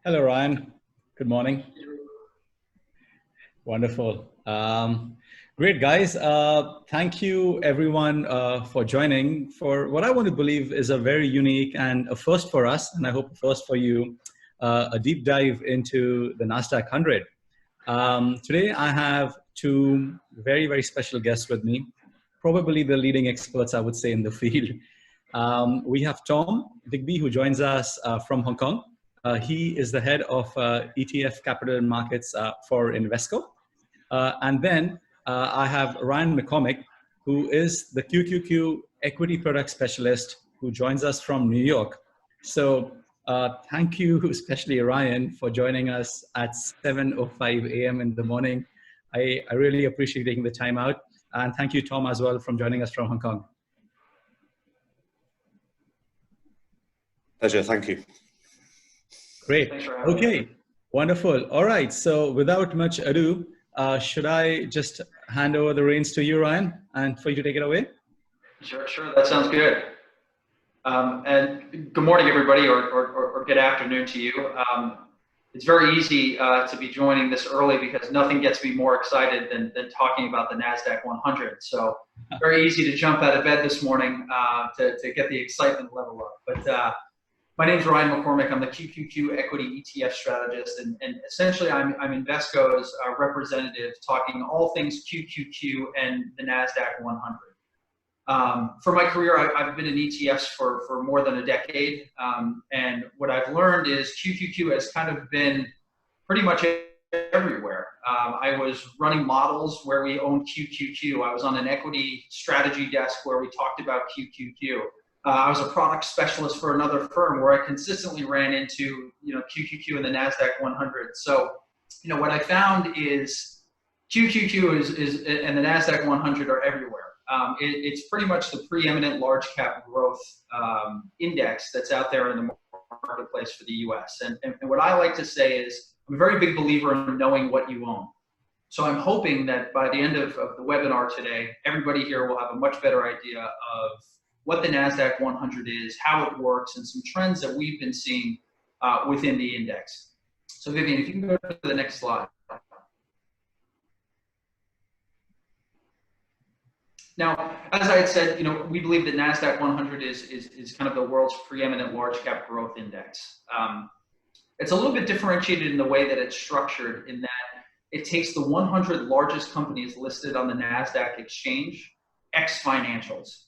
Hello, Ryan. Good morning. Wonderful. Great, guys. Thank you, everyone, for joining for what I want to believe is a very unique and a first for us, and I hope a first for you, a deep dive into the Nasdaq 100. Today, I have two very, very special guests with me, probably the leading experts, I would say, in the field. We have Tom Digby, who joins us from Hong Kong. He is the head of ETF capital markets for Invesco. And then I have Ryan McCormick, who is the QQQ equity product specialist who joins us from New York. So thank you, especially Ryan, for joining us at 7:05 a.m. in the morning. I really appreciate taking the time out. And thank you, Tom, as well, for joining us from Hong Kong. Pleasure, thank you. Great. Okay, wonderful. All right, so without much ado, should I just hand over the reins to you, Ryan, and for you to take it away? Sure, that sounds good. And good morning, everybody, or good afternoon to you. It's very easy to be joining this early because nothing gets me more excited than talking about the Nasdaq 100. So very easy to jump out of bed this morning to get the excitement level up. But my name is Ryan McCormick. I'm the QQQ equity ETF strategist, and essentially I'm Invesco's representative, talking all things QQQ and the Nasdaq 100. For my career, I've been in ETFs for more than a decade, and what I've learned is QQQ has kind of been pretty much everywhere. I was running models where we owned QQQ. I was on an equity strategy desk where we talked about QQQ. I was a product specialist for another firm where I consistently ran into QQQ and the Nasdaq 100. So what I found is QQQ is and the Nasdaq 100 are everywhere. It's pretty much the preeminent large cap growth index that's out there in the marketplace for the US. And what I like to say is I'm a very big believer in knowing what you own. So I'm hoping that by the end of the webinar today, everybody here will have a much better idea of what the Nasdaq 100 is, how it works, and some trends that we've been seeing within the index. So Vivian, if you can go to the next slide. Now, as I had said, we believe that Nasdaq 100 is kind of the world's preeminent large cap growth index. It's a little bit differentiated in the way that it's structured, in that it takes the 100 largest companies listed on the Nasdaq exchange, ex financials.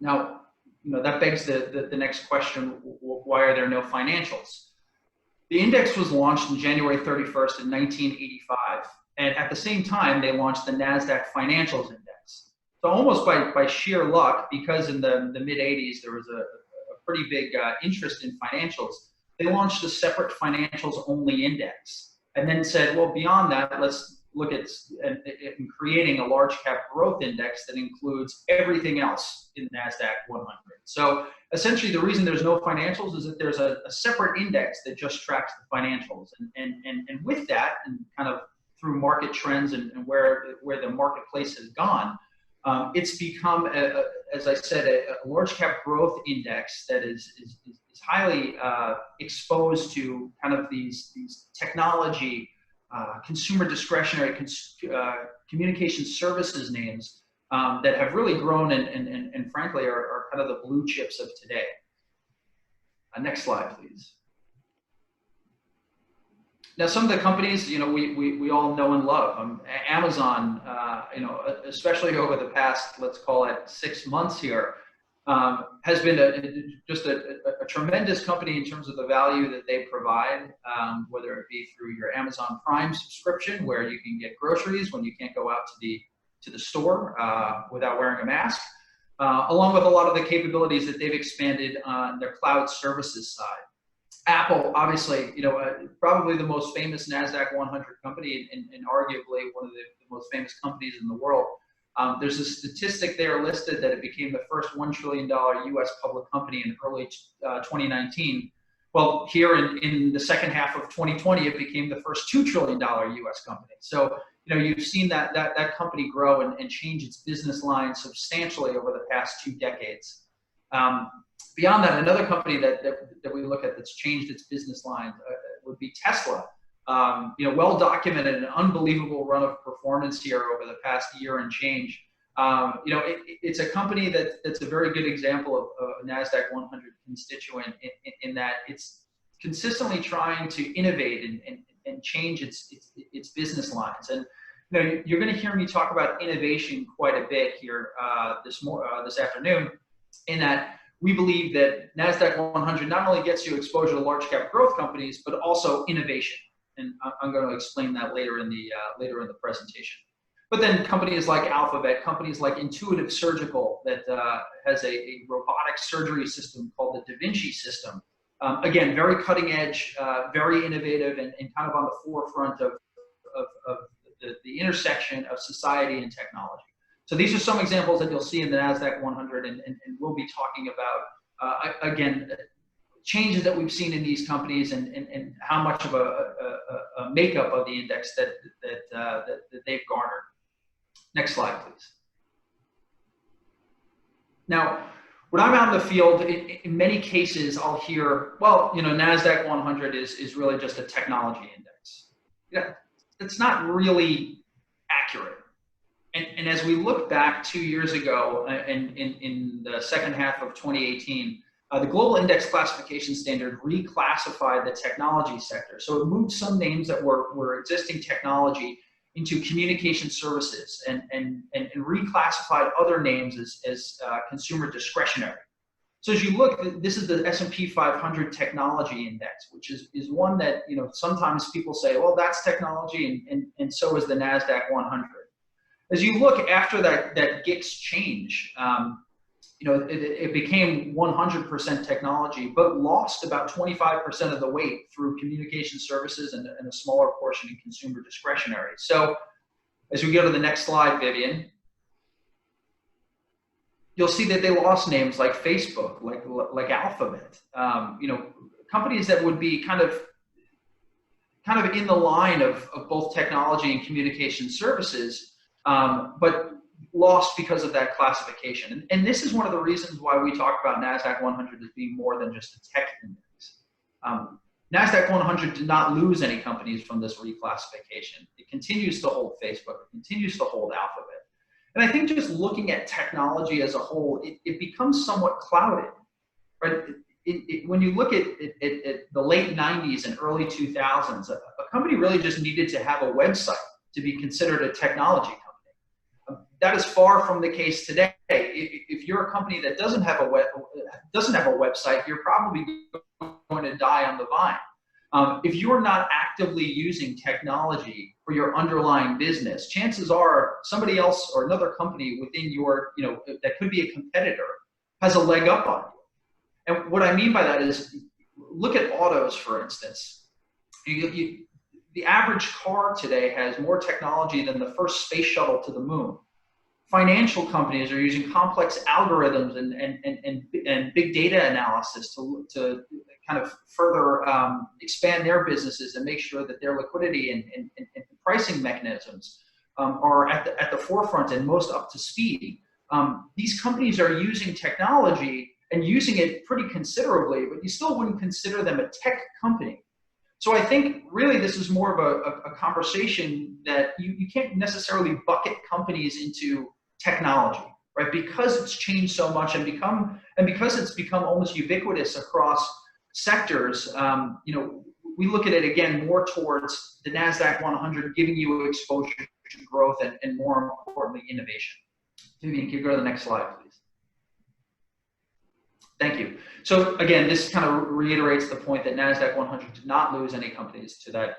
Now, that begs the next question: why are there no financials? The index was launched on January 31st in 1985, and at the same time, they launched the Nasdaq Financials Index. So almost by sheer luck, because in the mid-'80s there was a pretty big interest in financials, they launched a separate financials-only index, and then said, well, beyond that, let's look at in creating a large cap growth index that includes everything else in the Nasdaq 100. So essentially, the reason there's no financials is that there's a separate index that just tracks the financials, and with that, and kind of through market trends and where the marketplace has gone. It's become, as I said, a large cap growth index that is highly exposed to kind of these technology, consumer discretionary communication services names that have really grown and frankly are kind of the blue chips of today. Next slide, please. Now, some of the companies, we all know and love. Amazon, especially over the past, let's call it 6 months here, has been just a tremendous company in terms of the value that they provide, whether it be through your Amazon Prime subscription, where you can get groceries when you can't go out to the store without wearing a mask, along with a lot of the capabilities that they've expanded on their cloud services side. Apple, obviously, probably the most famous Nasdaq 100 company, and arguably one of the most famous companies in the world. There's a statistic there listed that it became the first $1 trillion U.S. public company in early 2019. Well, here in the second half of 2020, it became the first $2 trillion U.S. company. So, you've seen that company grow and change its business line substantially over the past 2 decades. Beyond that, another company that we look at that's changed its business line would be Tesla. Well documented, an unbelievable run of performance here over the past year and change. It's a company that's a very good example of a Nasdaq 100 constituent in that it's consistently trying to innovate and change its business lines. And you're going to hear me talk about innovation quite a bit here this afternoon, in that we believe that Nasdaq 100 not only gets you exposure to large cap growth companies, but also innovation. And I'm going to explain that later in the presentation. But then companies like Alphabet, companies like Intuitive Surgical that has a robotic surgery system called the Da Vinci system. Again, very cutting edge, very innovative, and kind of on the forefront of the intersection of society and technology. So these are some examples that you'll see in the Nasdaq 100, and we'll be talking about, again, changes that we've seen in these companies and how much of a makeup of the index that they've garnered. Next slide, please. Now, when I'm out in the field, in many cases, I'll hear, well, Nasdaq 100 is really just a technology index. Yeah, that's not really accurate. And as we look back 2 years ago, in the second half of 2018, the Global Index Classification Standard reclassified the technology sector. So it moved some names that were existing technology into communication services and reclassified other names as consumer discretionary. So as you look, this is the S&P 500 technology index, which is one that, sometimes people say, well, that's technology, and so is the Nasdaq 100. As you look after that GICS change, it became 100% technology, but lost about 25% of the weight through communication services and a smaller portion in consumer discretionary. So as we go to the next slide, Vivian, you'll see that they lost names like Facebook, like Alphabet, companies that would be kind of in the line of both technology and communication services, but lost because of that classification. And this is one of the reasons why we talk about Nasdaq 100 as being more than just a tech index. Nasdaq 100 did not lose any companies from this reclassification. It continues to hold Facebook, it continues to hold Alphabet. And I think just looking at technology as a whole, it becomes somewhat clouded, right? When you look at the late 90s and early 2000s, a company really just needed to have a website to be considered a technology company. That is far from the case today. If you're a company that doesn't have a website, you're probably going to die on the vine. If you're not actively using technology for your underlying business, chances are somebody else or another company within your, that could be a competitor, has a leg up on you. And what I mean by that is, look at autos, for instance. The average car today has more technology than the first space shuttle to the moon. Financial companies are using complex algorithms and big data analysis to kind of further expand their businesses and make sure that their liquidity and pricing mechanisms are at the forefront and most up to speed. These companies are using technology and using it pretty considerably, but you still wouldn't consider them a tech company. So I think really this is more of a conversation that you can't necessarily bucket companies into technology, right? Because it's changed so much and because it's become almost ubiquitous across sectors. We look at it again more towards the Nasdaq 100 giving you exposure to growth and more importantly innovation. Vivian, can you go to the next slide, please? Thank you. So again, this kind of reiterates the point that Nasdaq 100 did not lose any companies to that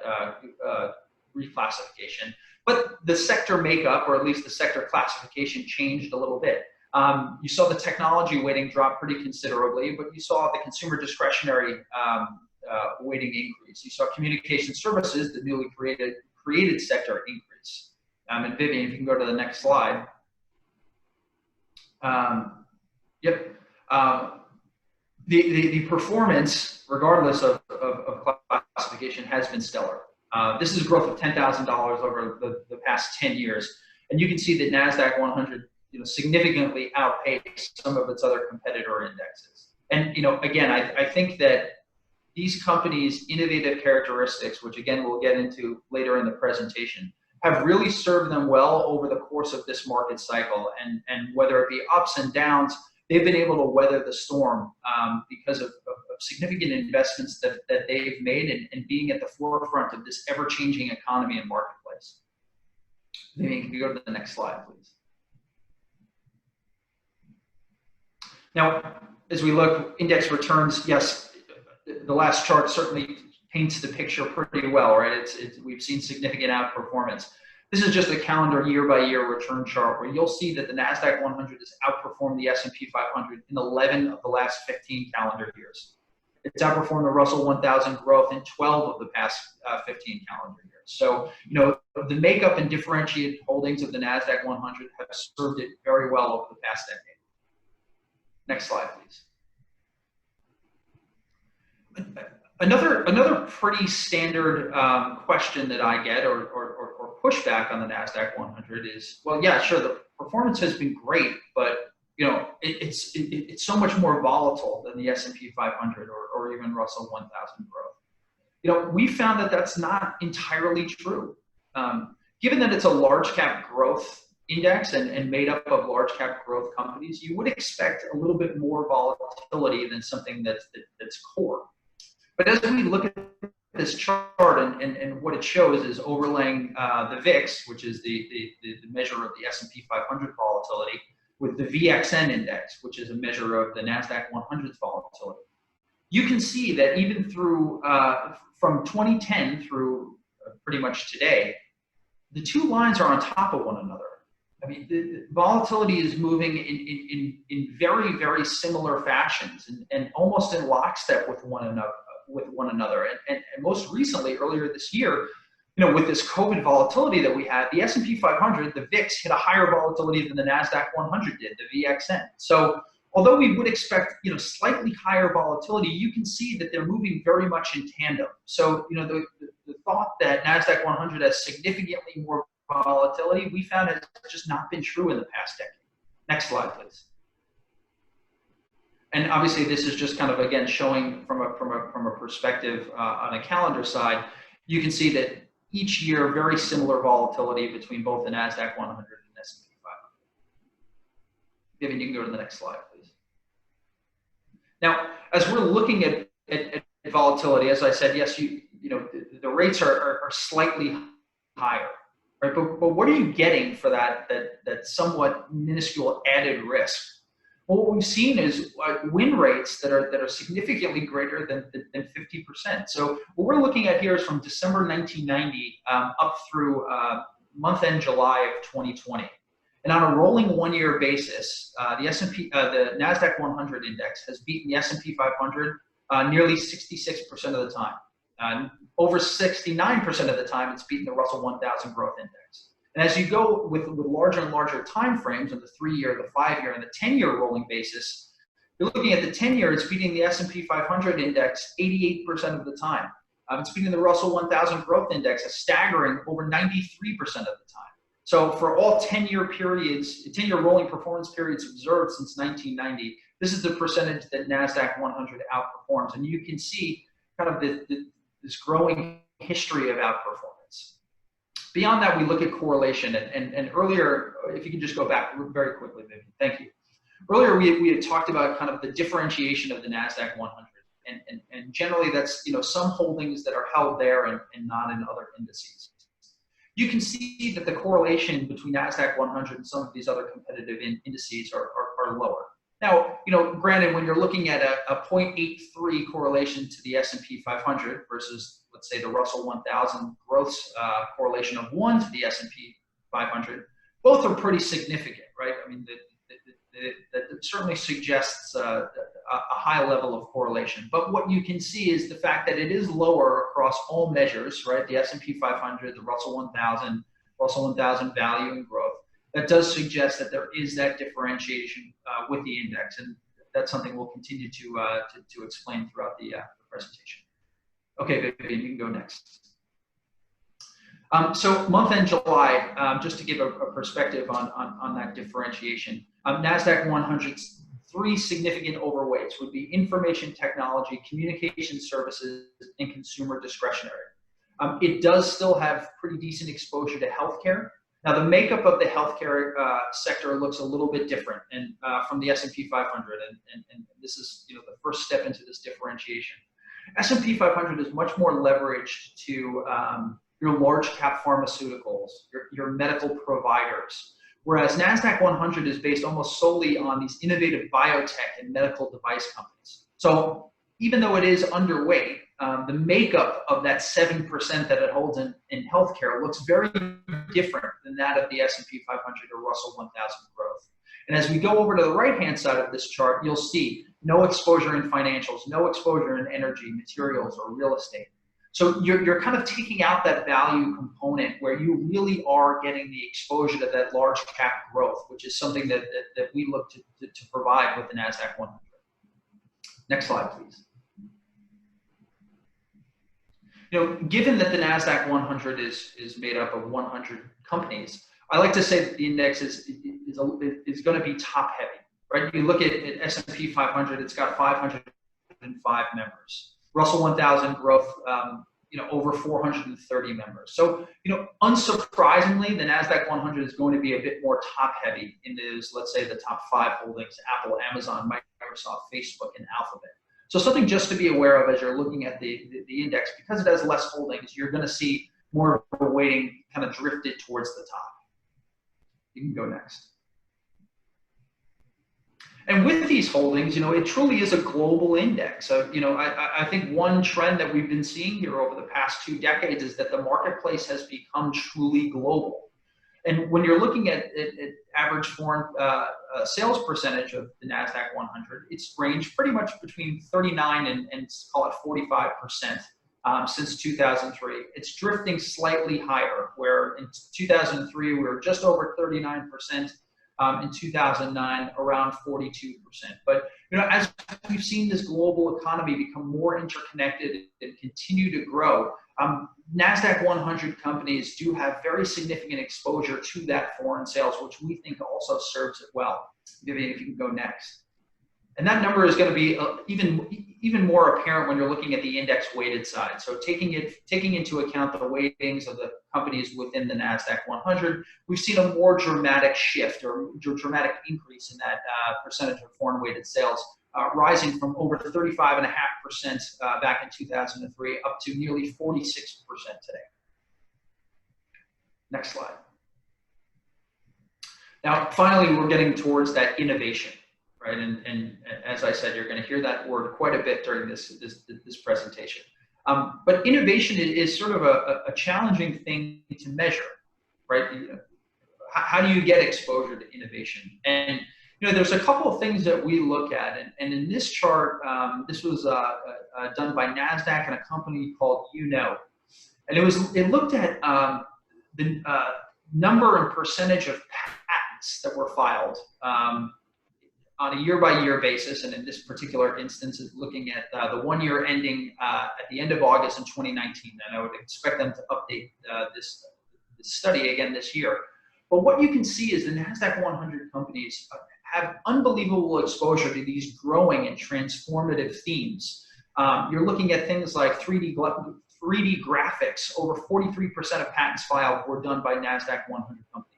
reclassification, but the sector makeup, or at least the sector classification, changed a little bit. You saw the technology weighting drop pretty considerably, but you saw the consumer discretionary weighting increase. You saw communication services, the newly created sector, increase. And Vivian, if you can go to the next slide. Yep. The performance, regardless of classification, has been stellar. This is a growth of $10,000 over the past 10 years. And you can see that Nasdaq 100 significantly outpaced some of its other competitor indexes. And again, I think that these companies' innovative characteristics, which again we'll get into later in the presentation, have really served them well over the course of this market cycle. And whether it be ups and downs, they've been able to weather the storm because of significant investments that they've made and being at the forefront of this ever-changing economy and marketplace. Maybe you can go to the next slide, please. Now, as we look, index returns, yes, the last chart certainly paints the picture pretty well, right? We've seen significant outperformance. This is just a calendar year-by-year return chart where you'll see that the Nasdaq 100 has outperformed the S&P 500 in 11 of the last 15 calendar years. It's outperformed the Russell 1000 growth in 12 of the past 15 calendar years. So, you know, the makeup and differentiated holdings of the Nasdaq 100 have served it very well over the past decade. Next slide, please. Another pretty standard question that I get or pushback on the Nasdaq 100 is, well, yeah, sure, the performance has been great, but you know, it's so much more volatile than the S&P 500 or even Russell 1000 growth. You know, we found that that's not entirely true. Given that it's a large cap growth index and made up of large cap growth companies, you would expect a little bit more volatility than something that's core. But as we look at this chart and what it shows is overlaying the VIX, which is the measure of the S&P 500 volatility, with the VXN index, which is a measure of the Nasdaq 100's volatility. You can see that even through, from 2010 through pretty much today, the two lines are on top of one another. I mean, the volatility is moving in very, very similar fashions and almost in lockstep with one another. And most recently, earlier this year, you know, with this COVID volatility that we had, the S&P 500, the VIX, hit a higher volatility than the Nasdaq 100 did, the VXN. So although we would expect, you know, slightly higher volatility, you can see that they're moving very much in tandem. So, you know, the thought that Nasdaq 100 has significantly more volatility, we found has just not been true in the past decade. Next slide, please. And obviously, this is just kind of, again, showing from a perspective on a calendar side. You can see that each year, very similar volatility between both the Nasdaq 100 and S&P 500. Vivian, you can go to the next slide, please. Now, as we're looking at volatility, as I said, yes, you know, the rates are slightly higher, right? But what are you getting for that somewhat minuscule added risk? Well, what we've seen is win rates that are significantly greater than 50%. So what we're looking at here is from December 1990 up through month-end July of 2020. And on a rolling one-year basis, the Nasdaq 100 index has beaten the S&P 500 nearly 66% of the time. Over 69% of the time, it's beaten the Russell 1000 growth index. And as you go with larger and larger time frames of the 3-year, the 5-year, and the 10-year rolling basis, you're looking at the 10-year, it's beating the S&P 500 index 88% of the time. It's beating the Russell 1000 growth index a staggering over 93% of the time. So for all 10-year periods, 10-year rolling performance periods observed since 1990, this is the percentage that Nasdaq 100 outperforms. And you can see kind of this growing history of outperformance. Beyond that, we look at correlation. And earlier, if you can just go back very quickly, Vivian, thank you. Earlier, we had talked about kind of the differentiation of the Nasdaq 100. And generally, that's, you know, some holdings that are held there and not in other indices. You can see that the correlation between Nasdaq 100 and some of these other competitive indices are lower. Now, you know, granted, when you're looking at a 0.83 correlation to the S&P 500 versus, let's say, the Russell 1000 growth correlation of 1 to the S&P 500, both are pretty significant, right? I mean, that certainly suggests a high level of correlation. But what you can see is the fact that it is lower across all measures, right? The S&P 500, the Russell 1000, Russell 1000 value and growth. That does suggest that there is that differentiation with the index, and that's something we'll continue to explain throughout the presentation. Okay, Vivian, you can go next. So month-end July, just to give a perspective on that differentiation, Nasdaq 100's three significant overweights would be information technology, communication services, and consumer discretionary. It does still have pretty decent exposure to healthcare. Now, the makeup of the healthcare sector looks a little bit different, and from the S&P 500, and this is the first step into this differentiation. S&P 500 is much more leveraged to your large cap pharmaceuticals, your medical providers, whereas Nasdaq 100 is based almost solely on these innovative biotech and medical device companies. So even though it is underweight, the makeup of that 7% that it holds in healthcare looks very different than that of the S&P 500 or Russell 1000 growth. And as we go over to the right-hand side of this chart, you'll see no exposure in financials, no exposure in energy, materials, or real estate. So you're kind of taking out that value component where you really are getting the exposure to that large cap growth, which is something that we look to provide with the Nasdaq 100. Next slide, please. Given that the Nasdaq 100 is made up of 100 companies, I like to say that the index is going to be top heavy, right? You look at S&P 500, it's got 505 members. Russell 1000 growth, over 430 members. So, unsurprisingly, the Nasdaq 100 is going to be a bit more top heavy in those, let's say, the top 5 holdings: Apple, Amazon, Microsoft, Facebook, and Alphabet. So something just to be aware of as you're looking at the index, because it has less holdings, you're going to see more of a weighting kind of drifted towards the top. You can go next. And with these holdings, it truly is a global index. So, I think one trend that we've been seeing here over the past 2 decades is that the marketplace has become truly global. And when you're looking at average foreign sales percentage of the Nasdaq 100, it's ranged pretty much between 39 and call it 45% since 2003. It's drifting slightly higher, where in 2003 we were just over 39%. In 2009, around 42%. But as we've seen this global economy become more interconnected and continue to grow, Nasdaq 100 companies do have very significant exposure to that foreign sales, which we think also serves it well. Vivian, if you can go next. And that number is going to be even more apparent when you're looking at the index weighted side. So taking into account the weightings of the companies within the Nasdaq 100, we've seen a more dramatic shift or dramatic increase in that percentage of foreign weighted sales, rising from over 35.5% back in 2003 up to nearly 46% today. Next slide. Now, finally, we're getting towards that innovation. Right, and as I said, you're going to hear that word quite a bit during this presentation. But innovation is sort of a challenging thing to measure, right? How do you get exposure to innovation? And there's a couple of things that we look at, and in this chart, this was done by Nasdaq and a company called and it looked at the number and percentage of patents that were filed. On a year-by-year basis, and in this particular instance, is looking at the 1 year ending at the end of August in 2019, and I would expect them to update this study again this year. But what you can see is the Nasdaq 100 companies have unbelievable exposure to these growing and transformative themes. You're looking at things like 3D graphics. Over 43% of patents filed were done by Nasdaq 100 companies.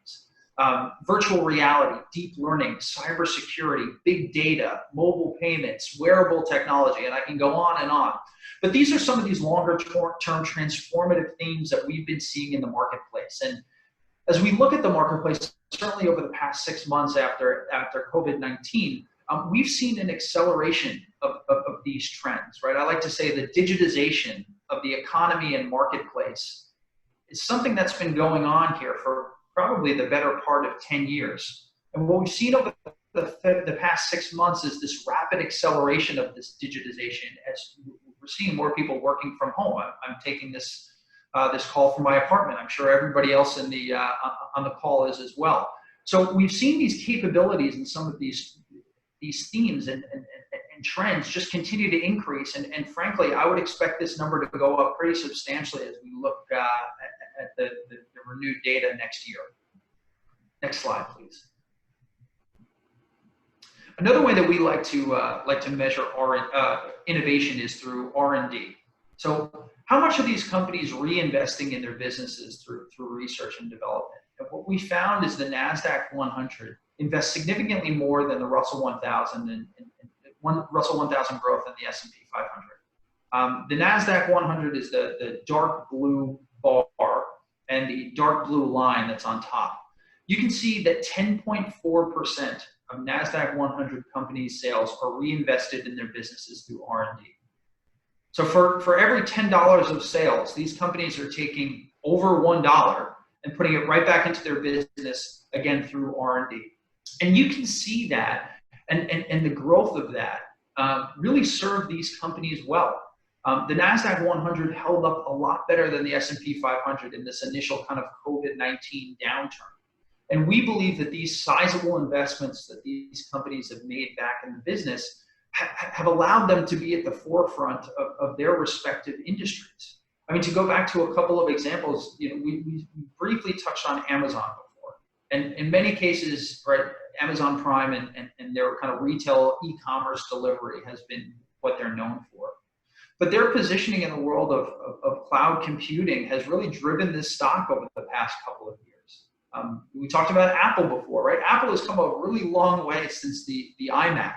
Virtual reality, deep learning, cybersecurity, big data, mobile payments, wearable technology, and I can go on and on. But these are some of these longer term transformative themes that we've been seeing in the marketplace. And as we look at the marketplace, certainly over the past 6 months after COVID-19, we've seen an acceleration of these trends, right? I like to say the digitization of the economy and marketplace is something that's been going on here for probably the better part of 10 years. And what we've seen over the past 6 months is this rapid acceleration of this digitization as we're seeing more people working from home. I'm taking this call from my apartment. I'm sure everybody else in on the call is as well. So we've seen these capabilities and some of these themes and trends just continue to increase. And frankly, I would expect this number to go up pretty substantially as we look at the renewed data next year. Next slide, please. Another way that we like to measure our innovation is through R&D. So how much are these companies reinvesting in their businesses through research and development? And what we found is the Nasdaq 100 invests significantly more than the Russell 1000 and Russell 1000 growth and the S&P 500. The Nasdaq 100 is the dark blue bar and the dark blue line that's on top. You can see that 10.4% of Nasdaq 100 companies' sales are reinvested in their businesses through R&D. So for every $10 of sales, these companies are taking over $1 and putting it right back into their business, again, through R&D. And you can see that and the growth of that really served these companies well. The Nasdaq 100 held up a lot better than the S&P 500 in this initial kind of COVID-19 downturn. And we believe that these sizable investments that these companies have made back in the business have allowed them to be at the forefront of their respective industries. I mean, to go back to a couple of examples, we briefly touched on Amazon before. And in many cases, right, Amazon Prime and their kind of retail e-commerce delivery has been what they're known for. But their positioning in the world of cloud computing has really driven this stock over the past couple of years. We talked about Apple before, right? Apple has come a really long way since the iMac,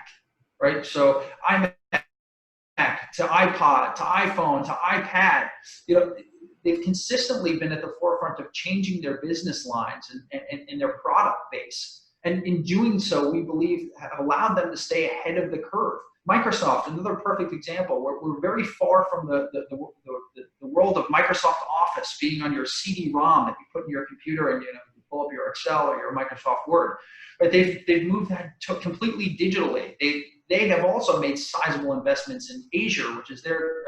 right? So iMac to iPod to iPhone to iPad, they've consistently been at the forefront of changing their business lines and their product base. And in doing so, we believe have allowed them to stay ahead of the curve. Microsoft, another perfect example. We're very far from the world of Microsoft Office being on your CD-ROM that you put in your computer and you pull up your Excel or your Microsoft Word. But they've moved that to completely digitally. They have also made sizable investments in Azure, which is their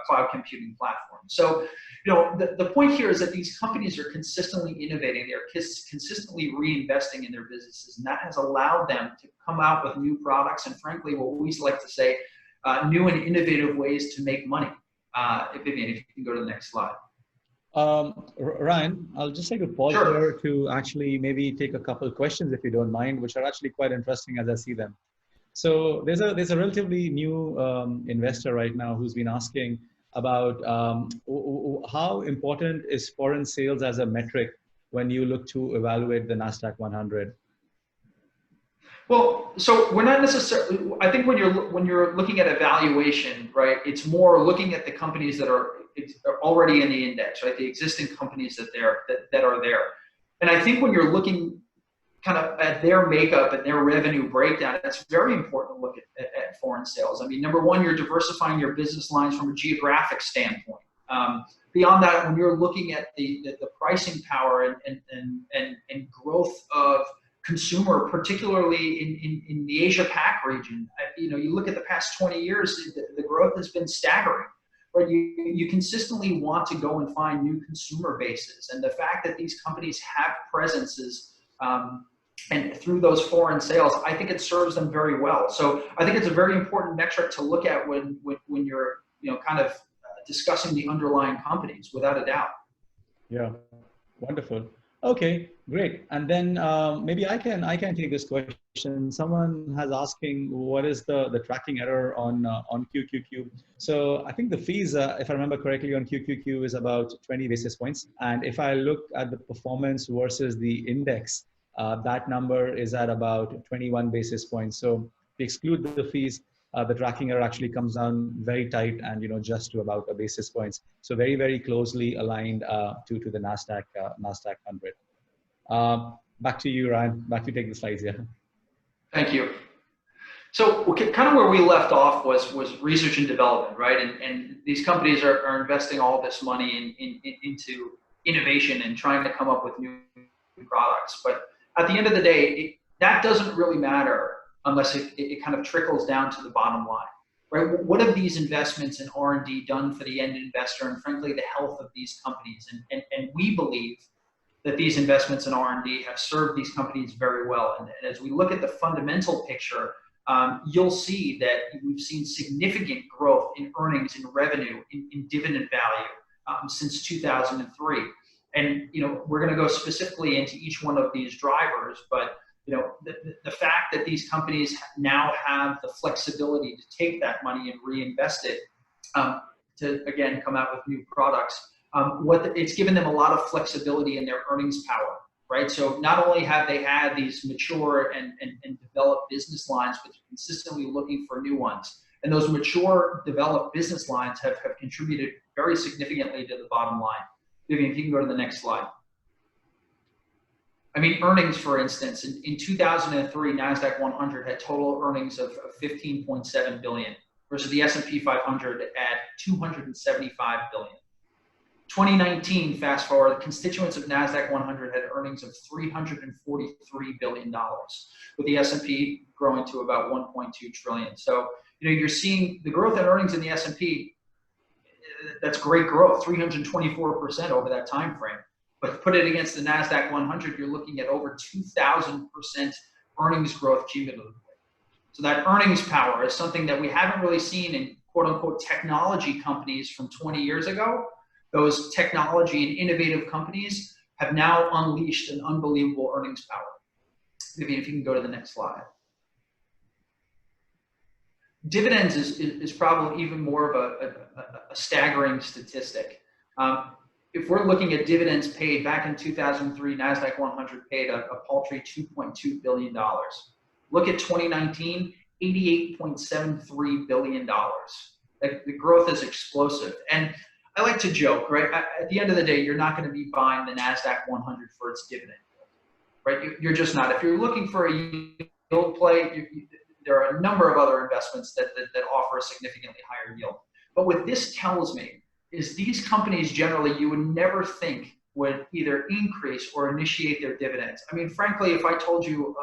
cloud computing platform. So, the point here is that these companies are consistently innovating. They're consistently reinvesting in their businesses, and that has allowed them to come out with new products and, frankly, what we like to say, new and innovative ways to make money. Vivian, if you can go to the next slide. Ryan, I'll just take a pause here to actually maybe take a couple of questions, if you don't mind, which are actually quite interesting as I see them. So there's a relatively new investor right now who's been asking about how important is foreign sales as a metric when you look to evaluate the Nasdaq 100? Well, so we're not necessarily. I think when you're looking at a valuation, right, it's more looking at the companies that are already in the index, right, the existing companies that are there. And I think when you're looking kind of at their makeup and their revenue breakdown, it's very important to look at foreign sales. I mean, number one, you're diversifying your business lines from a geographic standpoint. Beyond that, when you're looking at the pricing power and growth of consumer, particularly in the Asia Pac region, you look at the past 20 years, the growth has been staggering. Right? You consistently want to go and find new consumer bases, and the fact that these companies have presences and through those foreign sales, I think it serves them very well. So I think it's a very important metric to look at when you're kind of discussing the underlying companies, without a doubt. Yeah, wonderful. Okay, great. And then maybe I can take this question. Someone has asking what is the tracking error on QQQ. So I think the fees, if I remember correctly, on QQQ is about 20 basis points. And if I look at the performance versus the index, that number is at about 21 basis points. So if we exclude the fees, the tracking error actually comes down very tight and just to about a basis points. So very, very closely aligned to the Nasdaq 100. Back to you, Ryan. Back to take the slides here. Thank you. So kind of where we left off was research and development, right? And these companies are investing all this money into innovation and trying to come up with new products. But at the end of the day, that doesn't really matter unless it kind of trickles down to the bottom line, right? What have these investments in R&D done for the end investor and, frankly, the health of these companies? And we believe that these investments in R&D have served these companies very well. And as we look at the fundamental picture, you'll see that we've seen significant growth in earnings, in revenue, in dividend value since 2003. And we're going to go specifically into each one of these drivers, but the fact that these companies now have the flexibility to take that money and reinvest it to, again, come out with new products, it's given them a lot of flexibility in their earnings power, right? So not only have they had these mature and developed business lines, but they're consistently looking for new ones. And those mature, developed business lines have contributed very significantly to the bottom line. Vivian, if you can go to the next slide. I mean, earnings, for instance, in 2003, Nasdaq 100 had total earnings of 15.7 billion versus the S&P 500 at 275 billion. 2019, fast forward, the constituents of Nasdaq 100 had earnings of $343 billion, with the S&P growing to about 1.2 trillion. So, you're seeing the growth in earnings in the S&P. That's great growth, 324% over that time frame. But put it against the Nasdaq 100, you're looking at over 2,000% earnings growth cumulatively. So that earnings power is something that we haven't really seen in quote unquote technology companies from 20 years ago. Those technology and innovative companies have now unleashed an unbelievable earnings power. Vivian, if you can go to the next slide. Dividends is probably even more of a staggering statistic. If we're looking at dividends paid back in 2003, Nasdaq 100 paid a paltry $2.2 billion. Look at 2019, $88.73 billion. The growth is explosive. And I like to joke, right? At the end of the day, you're not going to be buying the Nasdaq 100 for its dividend, right? You're just not. If you're looking for a yield play, there are a number of other investments that offer a significantly higher yield. But what this tells me is these companies generally you would never think would either increase or initiate their dividends. I mean, frankly, if I told you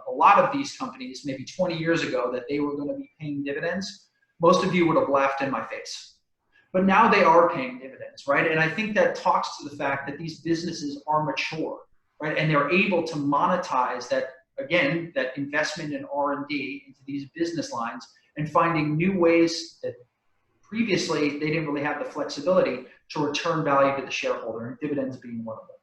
a lot of these companies maybe 20 years ago that they were going to be paying dividends, most of you would have laughed in my face. But now they are paying dividends, right? And I think that talks to the fact that these businesses are mature, right? And they're able to monetize that, again, that investment in R&D into these business lines and finding new ways that previously they didn't really have the flexibility to return value to the shareholder, and dividends being one of them.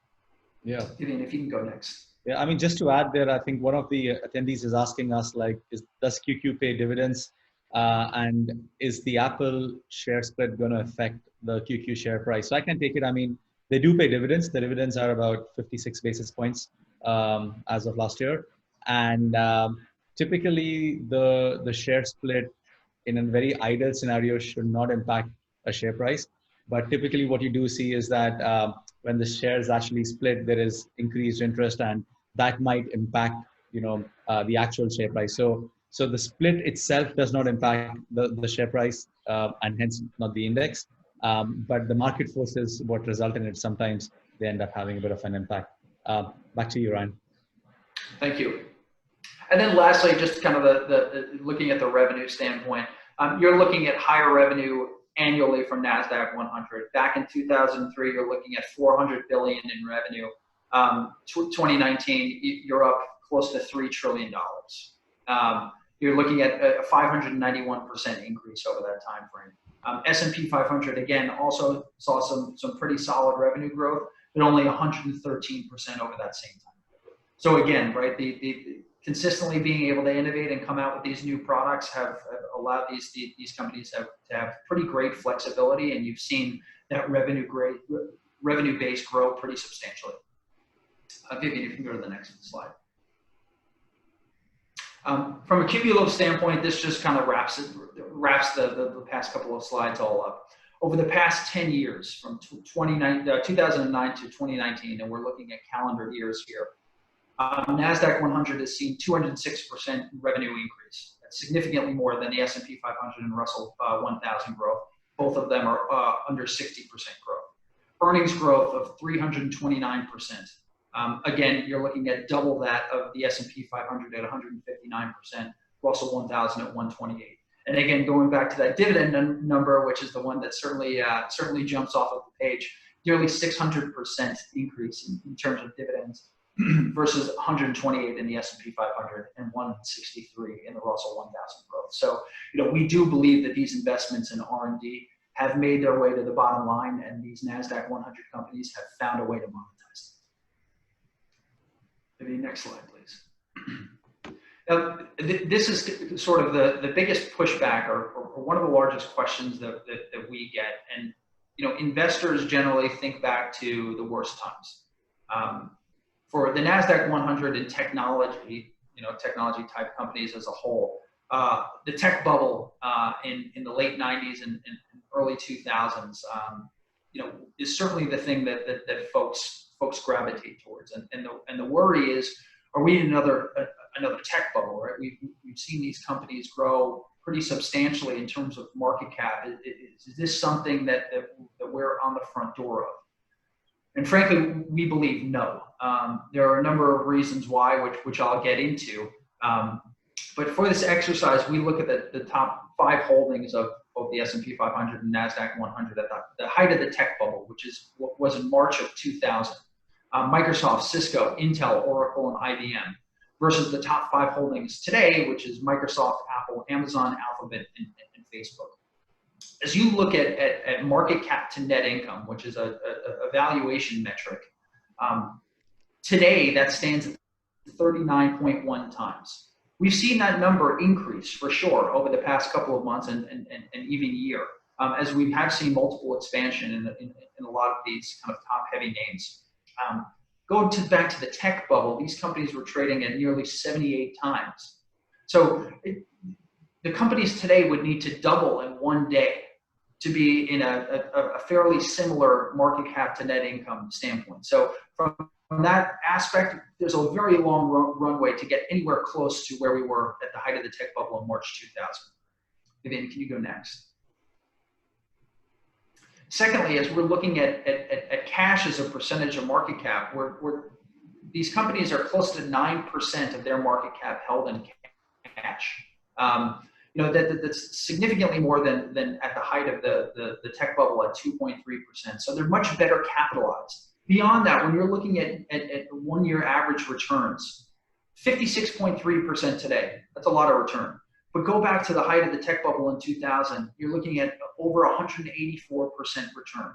Yeah. Vivian, if you can go next. Yeah, I mean, just to add there, I think one of the attendees is asking us, like, does QQ pay dividends? And is the Apple share split going to affect the QQ share price? So I can take it. I mean, they do pay dividends. The dividends are about 56 basis points as of last year. And typically, the share split in a very ideal scenario should not impact a share price. But typically what you do see is that when the shares actually split, there is increased interest, and that might impact, the actual share price. So the split itself does not impact the share price and hence not the index. But the market forces what result in it. Sometimes they end up having a bit of an impact. Back to you, Ryan. Thank you. And then lastly, just kind of the looking at the revenue standpoint, you're looking at higher revenue annually from Nasdaq 100. Back in 2003, you're looking at 400 billion in revenue. 2019, you're up close to $3 trillion. You're looking at a 591% increase over that time frame. S&P 500 again also saw some pretty solid revenue growth, but only 113% over that same time. So again, right, the consistently being able to innovate and come out with these new products have allowed these companies to have pretty great flexibility, and you've seen that revenue base grow pretty substantially. Vivian, if you can go to the next slide. From a cumulative standpoint, this just kind of wraps the past couple of slides all up. Over the past 10 years, from 2009 to 2019, and we're looking at calendar years here, Nasdaq 100 has seen 206% revenue increase. That's significantly more than the S&P 500 and Russell 1000 growth. Both of them are under 60% growth. Earnings growth of 329%. Again, you're looking at double that of the S&P 500 at 159%, Russell 1000 at 128. And again, going back to that dividend number, which is the one that certainly jumps off of the page, nearly 600% increase in terms of dividends versus 128 in the S&P 500 and 163 in the Russell 1000 growth. So, we do believe that these investments in R&D have made their way to the bottom line, and these Nasdaq 100 companies have found a way to monetize Maybe next slide, please. Now, this is sort of the biggest pushback or one of the largest questions that we get. And, investors generally think back to the worst times. For the Nasdaq 100 in technology, technology type companies as a whole, the tech bubble in the late 90s and early 2000s, is certainly the thing that folks gravitate towards. And the worry is, are we in another tech bubble, right? We've seen these companies grow pretty substantially in terms of market cap. Is this something that we're on the front door of? And frankly, we believe no. There are a number of reasons why, which I'll get into. But for this exercise, we look at the top 5 holdings of both the S&P 500 and Nasdaq 100 at the height of the tech bubble, which is what was in March of 2000. Microsoft, Cisco, Intel, Oracle, and IBM, versus the top 5 holdings today, which is Microsoft, Apple, Amazon, Alphabet, and Facebook. As you look at market cap to net income, which is a valuation metric, today that stands at 39.1 times. We've seen that number increase for sure over the past couple of months and even year, as we have seen multiple expansion in a lot of these kind of top heavy names. Going back to the tech bubble, these companies were trading at nearly 78 times. So the companies today would need to double in one day to be in a fairly similar market cap to net income standpoint. So from that aspect, there's a very long runway to get anywhere close to where we were at the height of the tech bubble in March 2000. Vivian, can you go next? Secondly, as we're looking at cash as a percentage of market cap, these companies are close to 9% of their market cap held in cash. That's significantly more than at the height of the tech bubble at 2.3%. So they're much better capitalized. Beyond that, when you're looking at one-year average returns, 56.3% today, that's a lot of return. But go back to the height of the tech bubble in 2000, you're looking at over 184% return.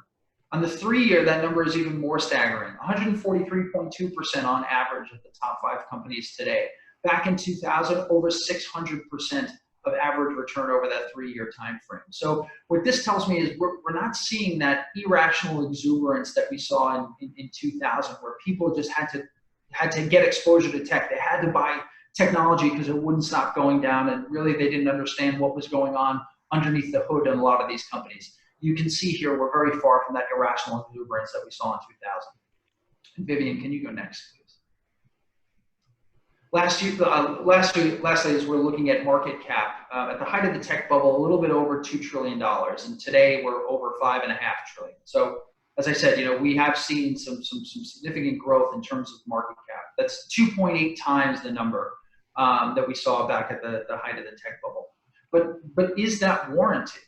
On the 3-year, that number is even more staggering, 143.2% on average of the top 5 companies today. Back in 2000, over 600% of average return over that 3-year time frame. So what this tells me is we're not seeing that irrational exuberance that we saw in 2000, where people just had to get exposure to tech. They had to buy technology because it wouldn't stop going down, and really they didn't understand what was going on underneath the hood in a lot of these companies. You can see here we're very far from that irrational exuberance that we saw in 2000. Vivian, can you go next, please? Lastly, as we're looking at market cap, at the height of the tech bubble, a little bit over $2 trillion, and today we're over $5.5 trillion. So, as I said, we have seen some significant growth in terms of market cap. That's 2.8 times the number that we saw back at the height of the tech bubble. But is that warranted?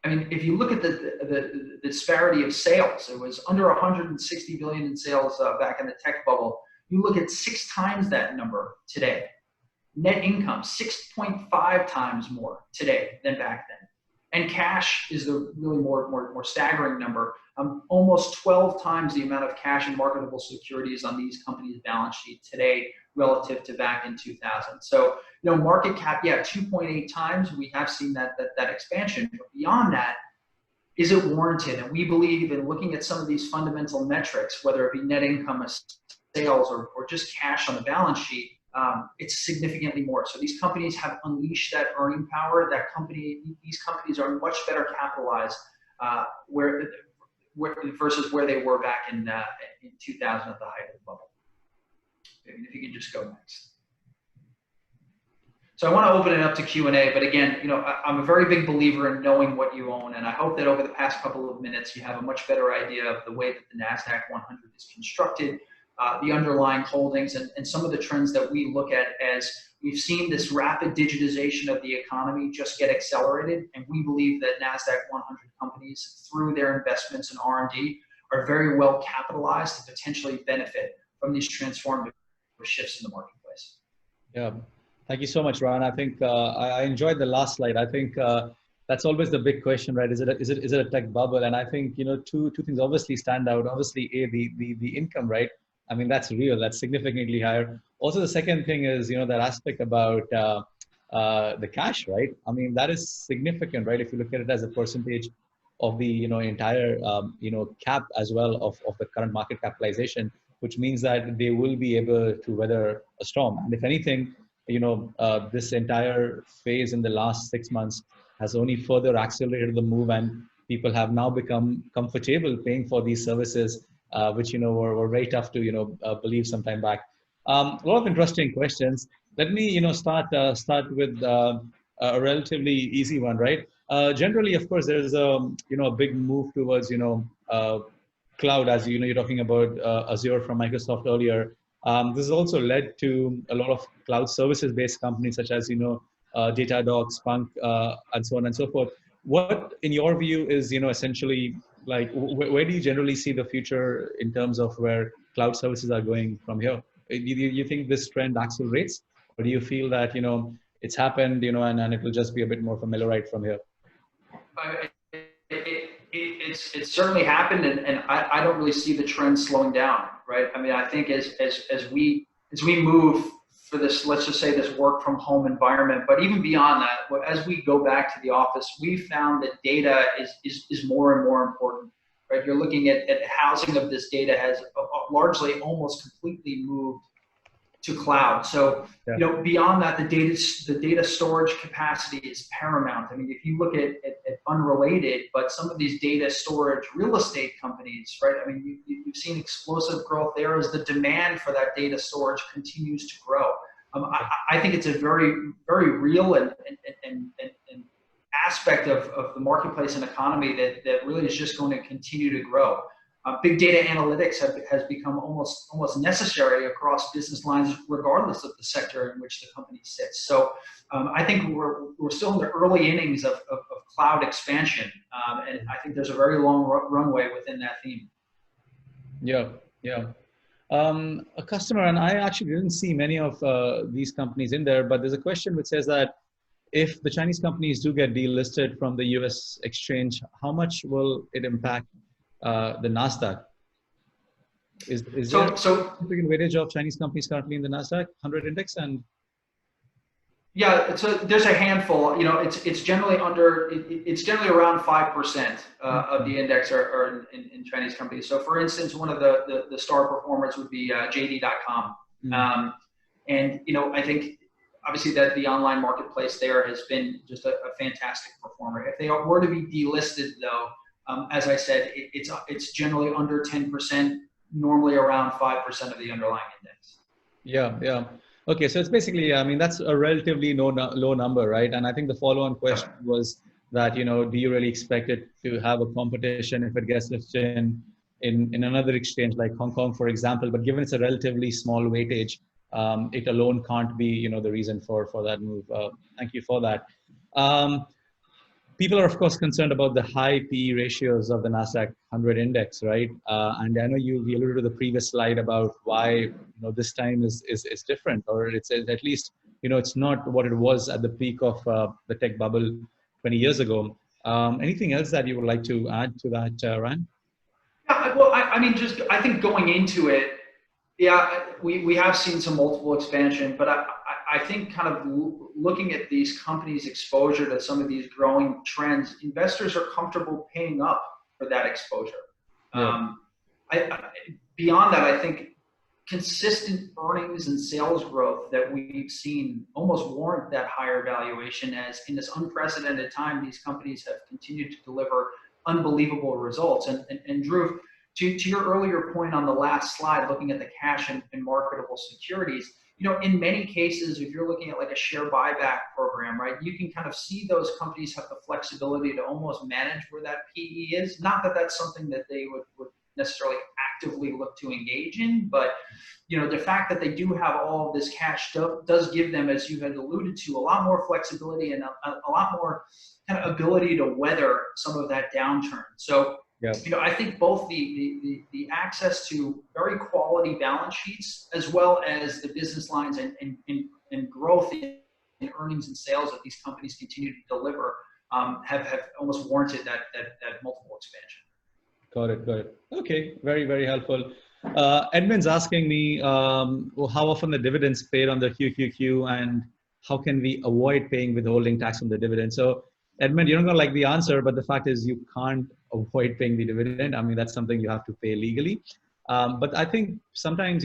I mean, if you look at the disparity of sales, it was under 160 billion in sales back in the tech bubble. You look at 6 times that number today. Net income, 6.5 times more today than back then. And cash is the really more staggering number. Almost 12 times the amount of cash and marketable securities on these companies' balance sheet today relative to back in 2000. So, market cap, 2.8 times. We have seen that expansion. But beyond that, is it warranted? And we believe in looking at some of these fundamental metrics, whether it be net income, sales, or just cash on the balance sheet, it's significantly more. So these companies have unleashed that earning power. These companies are much better capitalized versus where they were back in 2000 at the height of the bubble. If you can just go next. So I want to open it up to Q&A, but again, I'm a very big believer in knowing what you own, and I hope that over the past couple of minutes you have a much better idea of the way that the Nasdaq 100 is constructed, the underlying holdings, and some of the trends that we look at as we've seen this rapid digitization of the economy just get accelerated, and we believe that Nasdaq 100 companies, through their investments in R&D, are very well capitalized to potentially benefit from these transformative shifts in the marketplace. Yeah. Thank you so much, Ron. I think I enjoyed the last slide. I think that's always the big question, right? Is it a tech bubble? And I think two things obviously stand out. Obviously, the income, right? I mean, that's real. That's significantly higher. Also, the second thing is, that aspect about the cash, right? I mean, that is significant, right? If you look at it as a percentage of the, entire, cap as well of the current market capitalization, which means that they will be able to weather a storm. And if anything, this entire phase in the last 6 months has only further accelerated the move, and people have now become comfortable paying for these services, which were very tough to believe some time back. A lot of interesting questions. Let me start with a relatively easy one, right? Generally, of course, there's a big move towards cloud, as you're talking about Azure from Microsoft earlier. This has also led to a lot of cloud services-based companies such as Datadog, Spunk, and so on and so forth. What, in your view, is essentially like where do you generally see the future in terms of where cloud services are going from here? You think this trend accelerates, or do you feel that it's happened, and it will just be a bit more familiar right from here? It's certainly happened, and I don't really see the trend slowing down, right? I mean, I think as we move for this, let's just say this work from home environment, but even beyond that, as we go back to the office, we found that data is more and more important, right? You're looking at housing of this data has largely almost completely moved to cloud. So, beyond that, the data storage capacity is paramount. I mean, if you look at unrelated, but some of these data storage real estate companies, right? I mean, you've seen explosive growth there as the demand for that data storage continues to grow. I think it's a very, very real and aspect of the marketplace and economy that really is just going to continue to grow. Big data analytics has become almost necessary across business lines, regardless of the sector in which the company sits. So I think we're still in the early innings of cloud expansion, and I think there's a very long runway within that theme. Yeah. A customer, and I actually didn't see many of these companies in there, but there's a question which says that if the Chinese companies do get delisted from the US exchange, how much will it impact the Nasdaq? Is there a significant weightage of Chinese companies currently in the Nasdaq 100 index? And yeah, so there's a handful. It's generally it's generally around 5% of the index are in Chinese companies. So, for instance, one of the star performers would be JD.com, and I think obviously that the online marketplace there has been just a fantastic performer. If they were to be delisted, though, as I said, it's generally under 10%, normally around 5% of the underlying index. Yeah. Okay, so it's basically, I mean, that's a relatively low number, right? And I think the follow-on question was that, do you really expect it to have a competition if it gets listed in another exchange like Hong Kong, for example? But given it's a relatively small weightage, it alone can't be, the reason for that move. Thank you for that. People are, of course, concerned about the high PE ratios of the Nasdaq 100 index, right? And I know you alluded to the previous slide about why this time is different, or it's at least it's not what it was at the peak of the tech bubble 20 years ago. Anything else that you would like to add to that, Ryan? Yeah, well, I think going into it, we have seen some multiple expansion, but I think kind of looking at these companies' exposure to some of these growing trends, investors are comfortable paying up for that exposure. Yeah. Beyond that, I think consistent earnings and sales growth that we've seen almost warrant that higher valuation, as in this unprecedented time, these companies have continued to deliver unbelievable results. And Drew, to your earlier point on the last slide, looking at the cash and marketable securities, in many cases, if you're looking at like a share buyback program, right, you can kind of see those companies have the flexibility to almost manage where that PE is. Not that that's something that they would necessarily actively look to engage in, but the fact that they do have all of this cash does give them, as you had alluded to, a lot more flexibility and a lot more kind of ability to weather some of that downturn. So, yeah. I think both the access to very quality balance sheets, as well as the business lines and growth in earnings and sales that these companies continue to deliver, have almost warranted that multiple expansion. Got it. Okay, very, very helpful. Edmund's asking me well, how often the dividends paid on the QQQ and how can we avoid paying withholding tax on the dividend? So, Edmund, you're not going to like the answer, but the fact is you can't avoid paying the dividend. I mean, that's something you have to pay legally. But I think sometimes,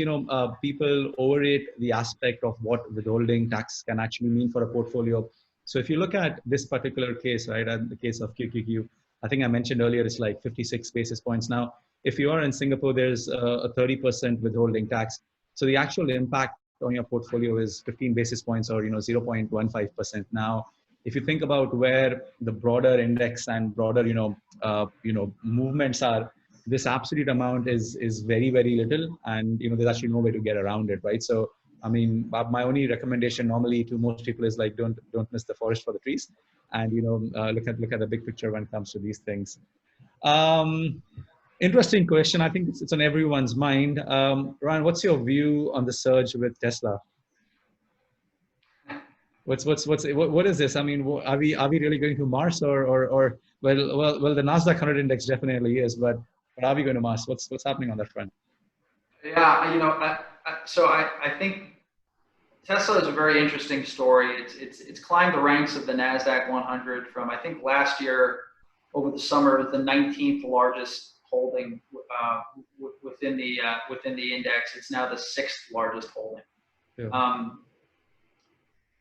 people overrate the aspect of what withholding tax can actually mean for a portfolio. So if you look at this particular case, right, and the case of QQQ, I think I mentioned earlier, it's like 56 basis points. Now, if you are in Singapore, there's a 30% withholding tax. So the actual impact on your portfolio is 15 basis points or 0.15%. Now, if you think about where the broader index and broader movements are, this absolute amount is very, very little, and there's actually no way to get around it, right? So I mean, my only recommendation normally to most people is like don't miss the forest for the trees, and look at the big picture when it comes to these things. Interesting question. I think it's on everyone's mind. Ryan, what's your view on the surge with Tesla? What is this? I mean, are we really going to Mars or well the Nasdaq 100 index definitely is, but are we going to Mars? What's happening on that front? Yeah, so I think Tesla is a very interesting story. It's climbed the ranks of the Nasdaq 100 from, I think, last year over the summer, it was the 19th largest holding within the index. It's now the 6th largest holding. Yeah.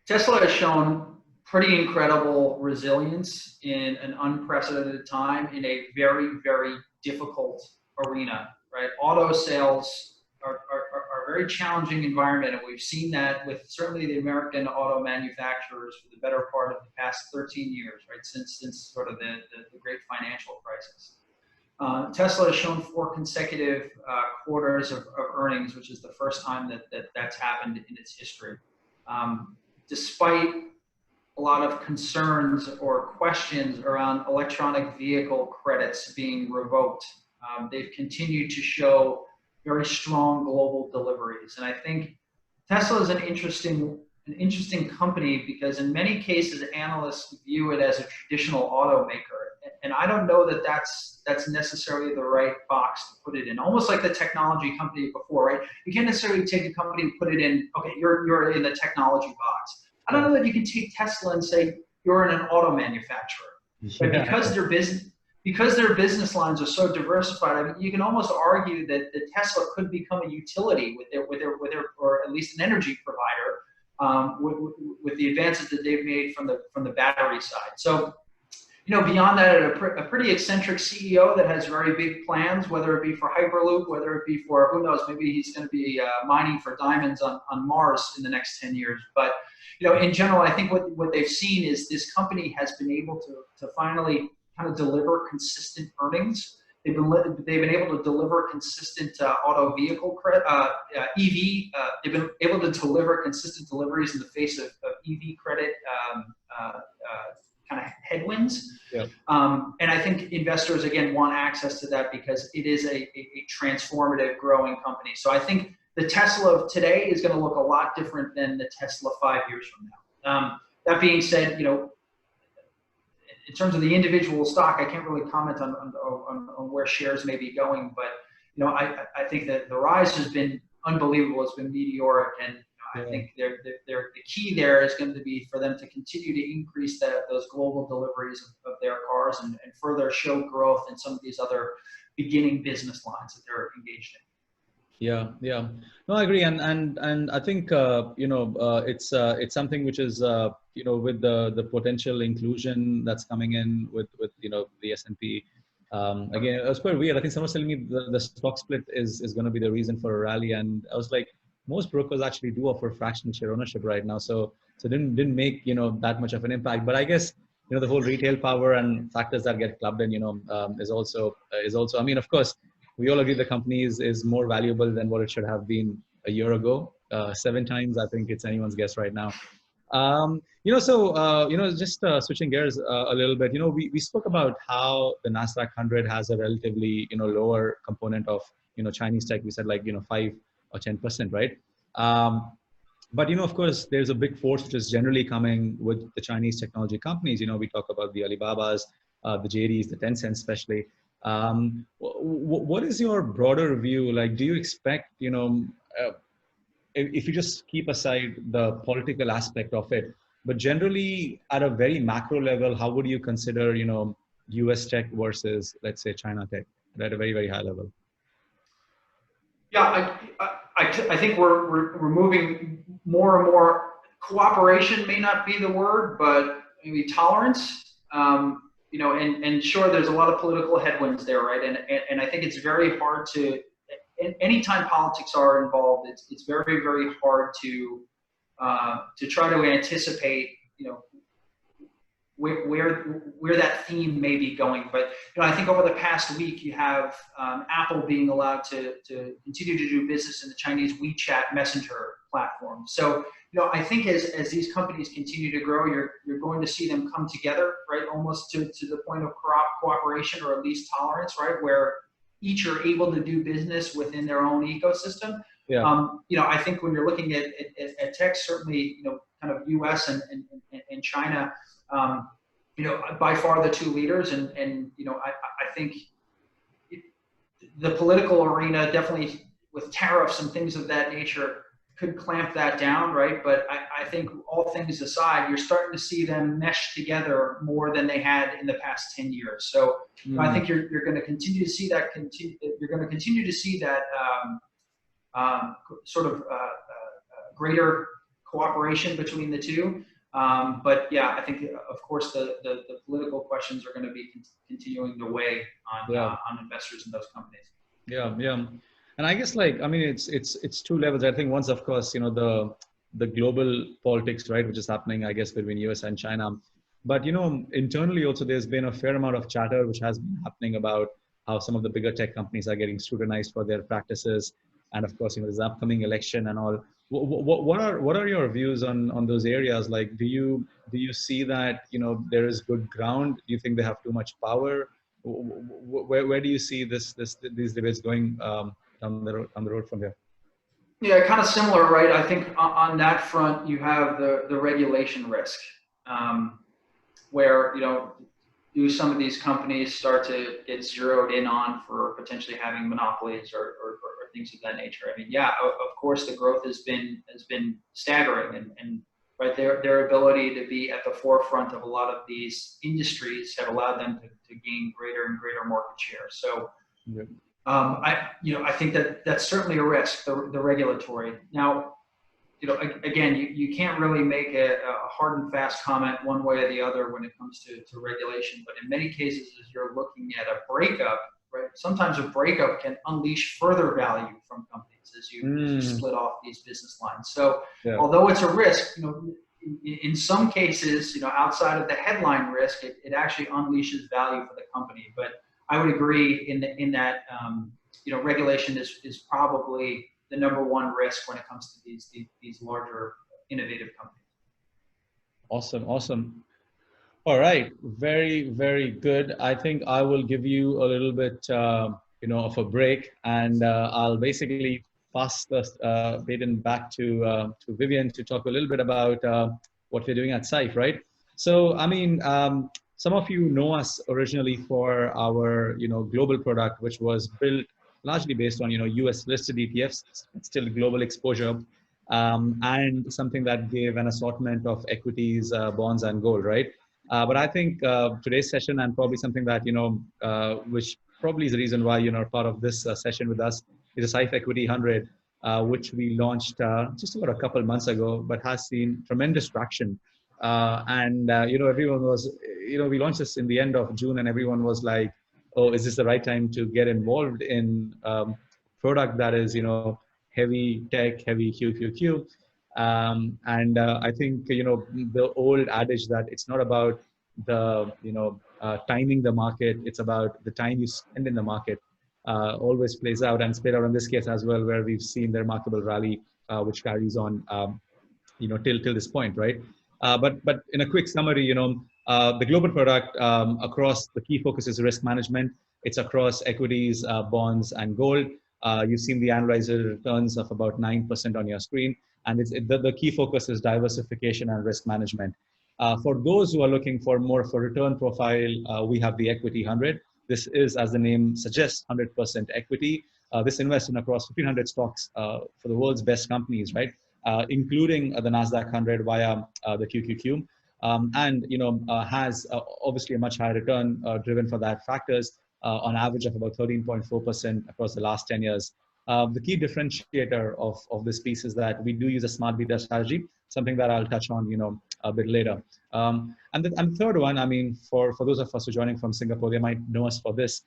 Tesla has shown pretty incredible resilience in an unprecedented time in a very, very difficult arena, right? Auto sales are a very challenging environment, and we've seen that with certainly the American auto manufacturers for the better part of the past 13 years, right? Since sort of the great financial crisis. Tesla has shown 4 consecutive quarters of earnings, which is the first time that's happened in its history. Despite a lot of concerns or questions around electronic vehicle credits being revoked, they've continued to show very strong global deliveries. And I think Tesla is an interesting company because in many cases, analysts view it as a traditional automaker. And I don't know that that's necessarily the right box to put it in. Almost like the technology company before, right? You can't necessarily take a company and put it in, okay, you're in the technology box. I don't know that you can take Tesla and say you're in an auto manufacturer. But because their business lines are so diversified, I mean, you can almost argue that Tesla could become a utility with their or at least an energy provider with the advances that they've made from the battery side. So, beyond that, a pretty eccentric CEO that has very big plans, whether it be for Hyperloop, whether it be for, who knows, maybe he's going to be mining for diamonds on Mars in the next 10 years. But, in general, I think what they've seen is this company has been able to finally kind of deliver consistent earnings. They've been able to deliver consistent auto vehicle EV. They've been able to deliver consistent deliveries in the face of EV credit kind of headwinds. Yep. And I think investors, again, want access to that because it is a transformative growing company. So I think the Tesla of today is going to look a lot different than the Tesla 5 years from now. That being said, in terms of the individual stock, I can't really comment on where shares may be going, but I think that the rise has been unbelievable. It's been meteoric, and I think the key there is going to be for them to continue to increase those global deliveries of their cars and further show growth in some of these other beginning business lines that they're engaged in. Yeah. No, I agree, and I think it's something which is with the potential inclusion that's coming in with the S&P. Again, it was quite weird. I think someone was telling me the stock split is going to be the reason for a rally, and I was like, most brokers actually do offer fractional share ownership right now, so didn't make that much of an impact. But I guess the whole retail power and factors that get clubbed in is also I mean, of course, we all agree the company is more valuable than what it should have been a year ago. 7 times, I think it's anyone's guess right now. Just switching gears a little bit, we spoke about how the Nasdaq 100 has a relatively, lower component of, Chinese tech. We said like, 5 or 10%, right? But, of course, there's a big force which is generally coming with the Chinese technology companies. We talk about the Alibabas, the JDs, the Tencents especially. What is your broader view? Like, do you expect, if you just keep aside the political aspect of it, but generally at a very macro level, how would you consider, US tech versus, let's say, China tech at a very, very high level? Yeah, I think we're moving more and more. Cooperation may not be the word, but maybe tolerance. And sure, there's a lot of political headwinds there, right? And I think it's very hard to. Anytime politics are involved, it's very, very hard to try to anticipate, where that theme may be going. But I think over the past week, you have Apple being allowed to continue to do business in the Chinese WeChat messenger platform. So I think as these companies continue to grow, you're going to see them come together, right? Almost to the point of cooperation, or at least tolerance, right? Where each are able to do business within their own ecosystem. Yeah. I think when you're looking at tech, certainly, kind of US and China, by far the two leaders. And I think the political arena, definitely with tariffs and things of that nature, could clamp that down, right? But I think all things aside, you're starting to see them mesh together more than they had in the past 10 years. So I think you're going to continue to see that. You're going to continue to see that sort of greater cooperation between the two. But yeah, I think, of course, the political questions are going to be continuing to weigh on investors in those companies. Yeah, yeah. And I guess, it's two levels. I think one's, of course, the global politics, right, which is happening, I guess, between US and China. But, internally also, there's been a fair amount of chatter which has been happening about how some of the bigger tech companies are getting scrutinized for their practices. And of course, there's the upcoming election and all. What are your views on those areas? Like, do you see that, there is good ground? Do you think they have too much power? Where do you see these debates going on the road from here? Yeah, kind of similar, right? I think on that front, you have the regulation risk, where, do some of these companies start to get zeroed in on for potentially having monopolies or things of that nature? I mean, yeah, of course, the growth has been staggering, and right, their ability to be at the forefront of a lot of these industries have allowed them to gain greater and greater market share. So, yeah. I think that's certainly a risk, the regulatory. Now, again, you can't really make a hard and fast comment one way or the other when it comes to regulation. But in many cases, as you're looking at a breakup, right, sometimes a breakup can unleash further value from companies as you split off these business lines. So, yeah, although it's a risk, in some cases, outside of the headline risk, it actually unleashes value for the company. But I would agree in that regulation is probably the number one risk when it comes to these larger innovative companies. Awesome. All right, very, very good. I think I will give you a little bit of a break, and I'll basically pass the baton back to Vivian to talk a little bit about what we're doing at Syfe, right? So, I mean, some of you know us originally for our global product, which was built largely based on US listed ETFs, still global exposure, and something that gave an assortment of equities, bonds, and gold, right? But I think today's session, and probably something that which probably is the reason why part of this session with us, is a Syfe Equity 100, which we launched just about a couple months ago, but has seen tremendous traction. And everyone was, we launched this in the end of June, and everyone was like, oh, is this the right time to get involved in product that is, heavy tech, heavy QQQ? And I think, the old adage that it's not about the, timing the market, it's about the time you spend in the market, always plays out, and it's played out in this case as well, where we've seen the remarkable rally, which carries on, till this point, right? But in a quick summary, the global product across the key focus is risk management. It's across equities, bonds, and gold. You've seen the annualized returns of about 9% on your screen. And the key focus is diversification and risk management. For those who are looking for more of a return profile, we have the Equity 100, this is, as the name suggests, 100% equity. This invests in across 1,500 stocks for the world's best companies, right? Including the Nasdaq 100 via the QQQ. And has obviously a much higher return driven for that factors on average of about 13.4% across the last 10 years. The key differentiator of this piece is that we do use a smart beta strategy, something that I'll touch on a bit later. And the third one, I mean, for those of us who are joining from Singapore, they might know us for this,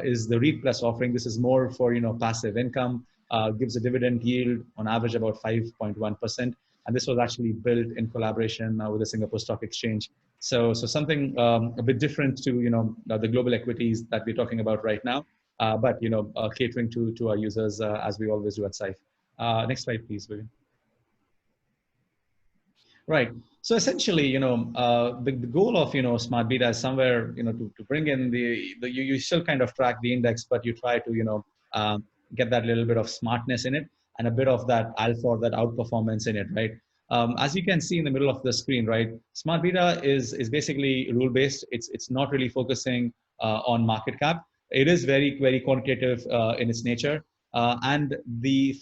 is the REIT Plus offering. This is more for passive income, gives a dividend yield on average about 5.1%. And this was actually built in collaboration with the Singapore Stock Exchange. So something a bit different to the global equities that we're talking about right now, but catering to our users as we always do at Syfe. Next slide, please, Vivian. Right. So essentially, the goal of smart beta is somewhere, to bring in you still kind of track the index, but you try to, get that little bit of smartness in it and a bit of that alpha or that outperformance in it, right? As you can see in the middle of the screen, right? Smart beta is basically rule-based. It's not really focusing on market cap. It is very, very quantitative in its nature. And the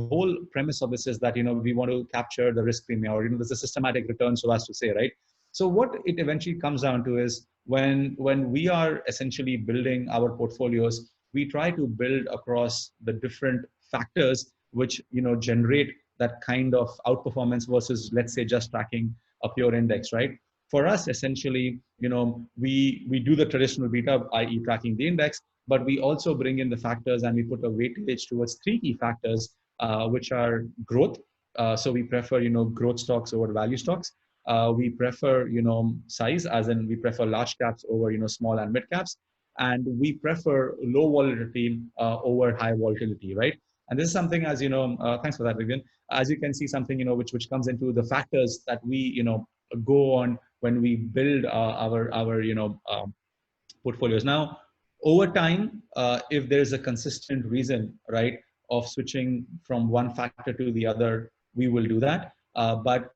whole premise of this is that we want to capture the risk premium, or there's a systematic return, so as to say, right? So what it eventually comes down to is when we are essentially building our portfolios, we try to build across the different factors which generate that kind of outperformance versus, let's say, just tracking a pure index, right? For us, essentially, we do the traditional beta, i.e. tracking the index, but we also bring in the factors and we put a weightage towards three key factors, which are growth. So we prefer, growth stocks over value stocks. We prefer, size, as in we prefer large caps over, small and mid caps. And we prefer low volatility over high volatility, right? And this is something, as thanks for that, Vivian. As you can see, something, which comes into the factors that we, go on when we build our portfolios. Now, over time, if there's a consistent reason, right, of switching from one factor to the other, we will do that. But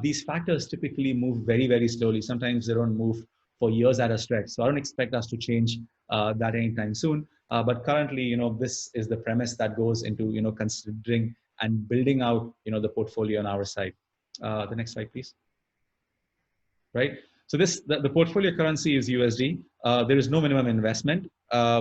these factors typically move very, very slowly. Sometimes they don't move for years at a stretch. So I don't expect us to change that anytime soon. But currently, this is the premise that goes into, considering and building out, the portfolio on our side. The next slide, please. Right. So the portfolio currency is USD. There is no minimum investment.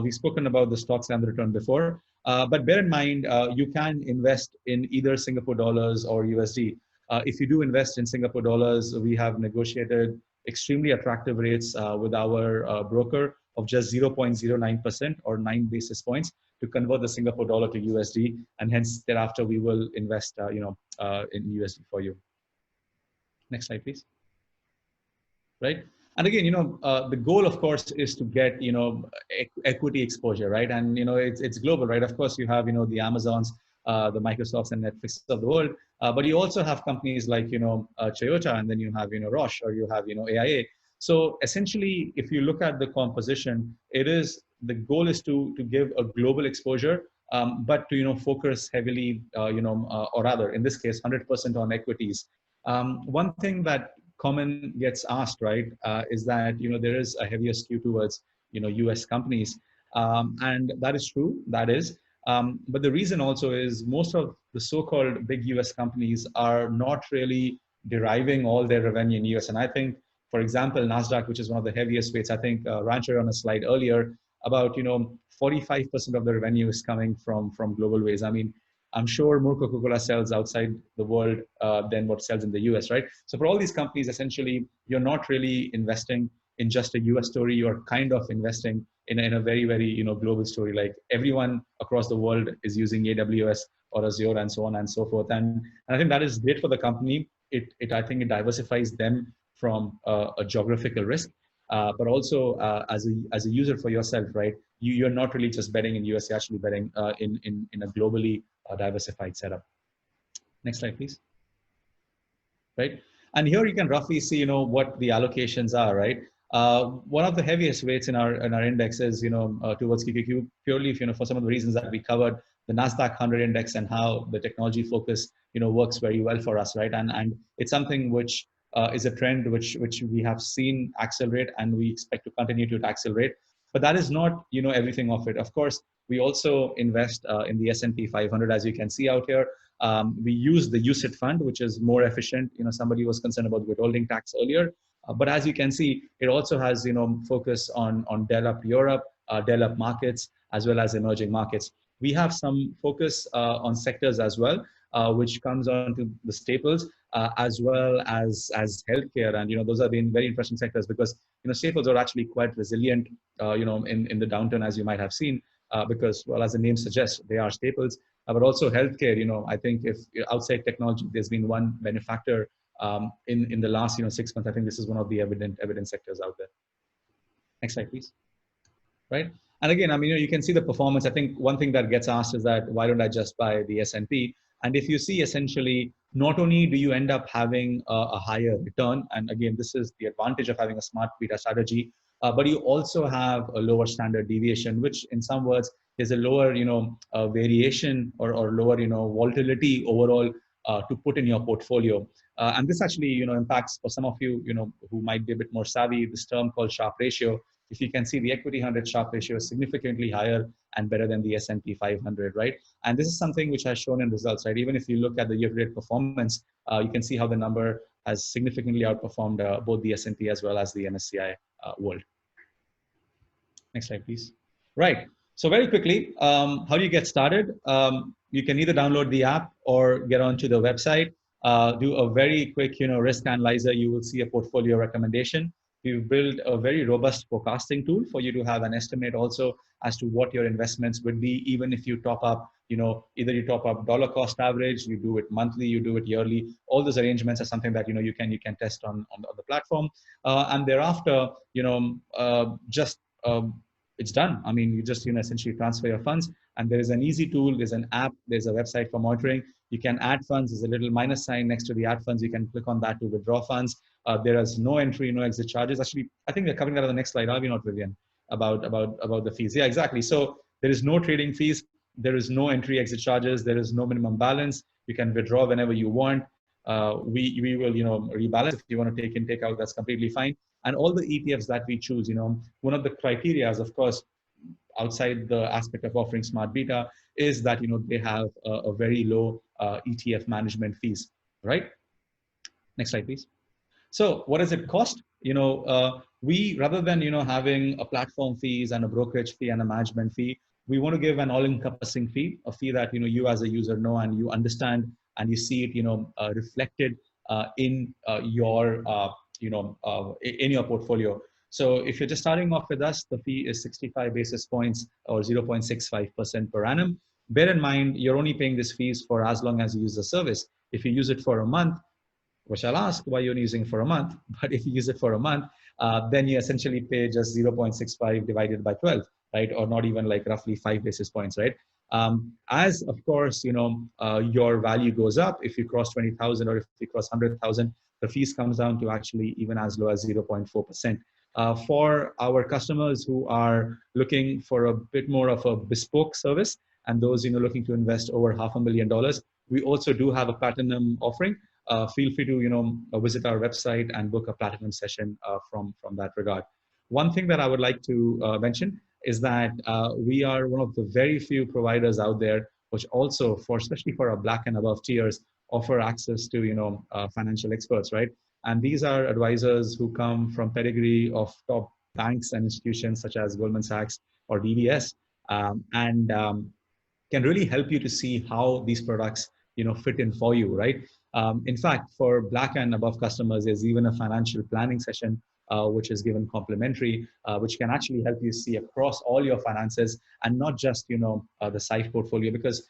We've spoken about the stocks and the return before, but bear in mind, you can invest in either Singapore dollars or USD. If you do invest in Singapore dollars, we have negotiated extremely attractive rates with our broker of just 0.09% or 9 basis points to convert the Singapore dollar to USD, and hence thereafter we will invest, in USD for you. Next slide, please. Right. And again, the goal, of course, is to get, equity exposure, right? And, it's global, right? Of course, you have, the Amazons, the Microsofts and Netflix of the world, but you also have companies like, Toyota, and then you have, Roche, or you have, AIA. So essentially, if you look at the composition, the goal is to give a global exposure, but to, focus heavily, or rather, in this case, 100% on equities. One thing that common gets asked, right, is that there is a heavier skew towards US companies, and that is true. That is, but the reason also is most of the so-called big US companies are not really deriving all their revenue in US. And I think, for example, Nasdaq, which is one of the heaviest weights, I think Ran showed on a slide earlier about 45% of the revenue is coming from global ways. I mean, I'm sure more Coca-Cola sells outside the world than what sells in the US, right? So for all these companies, essentially, you're not really investing in just a US story. You're kind of investing in a very, very, global story. Like everyone across the world is using AWS or Azure and so on and so forth. And I think that is great for the company. I think it diversifies them from a geographical risk, but also as a user for yourself, right? You're not really just betting in US, you're actually betting in a globally diversified setup. Next slide, please. Right, and here you can roughly see, what the allocations are, right? One of the heaviest weights in our index is, towards QQQ, purely, for some of the reasons that we covered, the Nasdaq 100 index and how the technology focus, works very well for us, right? And it's something which is a trend which we have seen accelerate, and we expect to continue to accelerate. But that is not, everything of it. Of course, we also invest in the S&P 500, as you can see out here. We use the UCIT fund, which is more efficient. Somebody was concerned about withholding tax earlier. But as you can see, it also has, focus on developed Europe, developed markets, as well as emerging markets. We have some focus on sectors as well, which comes on to the staples, as well as healthcare. And, those have been very interesting sectors because, staples are actually quite resilient, in the downturn, as you might have seen, because, well, as the name suggests, they are staples. But also healthcare, I think if outside technology, there's been one benefactor in the last 6 months. I think this is one of the evident sectors out there. Next slide, please. Right, and again, you can see the performance. I think one thing that gets asked is that why don't I just buy the S&P? And if you see, essentially, not only do you end up having a higher return, and again, this is the advantage of having a smart beta strategy, but you also have a lower standard deviation, which in some words is a lower variation or lower volatility overall to put in your portfolio. And this actually impacts, for some of you who might be a bit more savvy, this term called Sharpe ratio. If you can see, the equity 100 Sharpe ratio is significantly higher and better than the S&P 500, right? And this is something which has shown in results, right? Even if you look at the year-to-date performance, you can see how the number has significantly outperformed both the S&P as well as the MSCI world. Next slide, please. Right. So very quickly, how do you get started? You can either download the app or get onto the website, do a very quick, risk analyzer. You will see a portfolio recommendation. We've built a very robust forecasting tool for you to have an estimate also as to what your investments would be, even if you top up, either you top up dollar cost average, you do it monthly, you do it yearly. All those arrangements are something that, you can test on the platform. And thereafter, it's done. You just, essentially transfer your funds, and there is an easy tool, there's an app, there's a website for monitoring. You can add funds. There's a little minus sign next to the add funds. You can click on that to withdraw funds. There is no entry, no exit charges. Actually, I think we're covering that on the next slide, are we not, Vivian? About the fees. Yeah, exactly. So there is no trading fees. There is no entry exit charges. There is no minimum balance. You can withdraw whenever you want. We will, rebalance. If you want to take out, that's completely fine. And all the ETFs that we choose, one of the criteria is, of course, outside the aspect of offering smart beta, is that they have a very low ETF management fees, right? Next slide, please. So what does it cost? We, rather than having a platform fees and a brokerage fee and a management fee, we want to give an all-encompassing fee, a fee that you as a user know and you understand and you see it reflected in your in your portfolio. So if you're just starting off with us, the fee is 65 basis points or 0.65% per annum. Bear in mind, you're only paying this fees for as long as you use the service. If you use it for a month, which I'll ask why you're using it for a month, but if you use it for a month, then you essentially pay just 0.65 divided by 12, right? Or not even like roughly 5 basis points, right? As of course, your value goes up, if you cross 20,000 or if you cross 100,000, the fees comes down to actually even as low as 0.4%. For our customers who are looking for a bit more of a bespoke service, and those looking to invest over $500,000, we also do have a platinum offering. Feel free to visit our website and book a platinum session from that regard. One thing that I would like to mention is that we are one of the very few providers out there which also, especially for our black and above tiers, offer access to financial experts, right? And these are advisors who come from pedigree of top banks and institutions such as Goldman Sachs or DBS, and can really help you to see how these products fit in for you, right? In fact, for black and above customers, there's even a financial planning session which is given complimentary, which can actually help you see across all your finances and not just the Syfe portfolio, because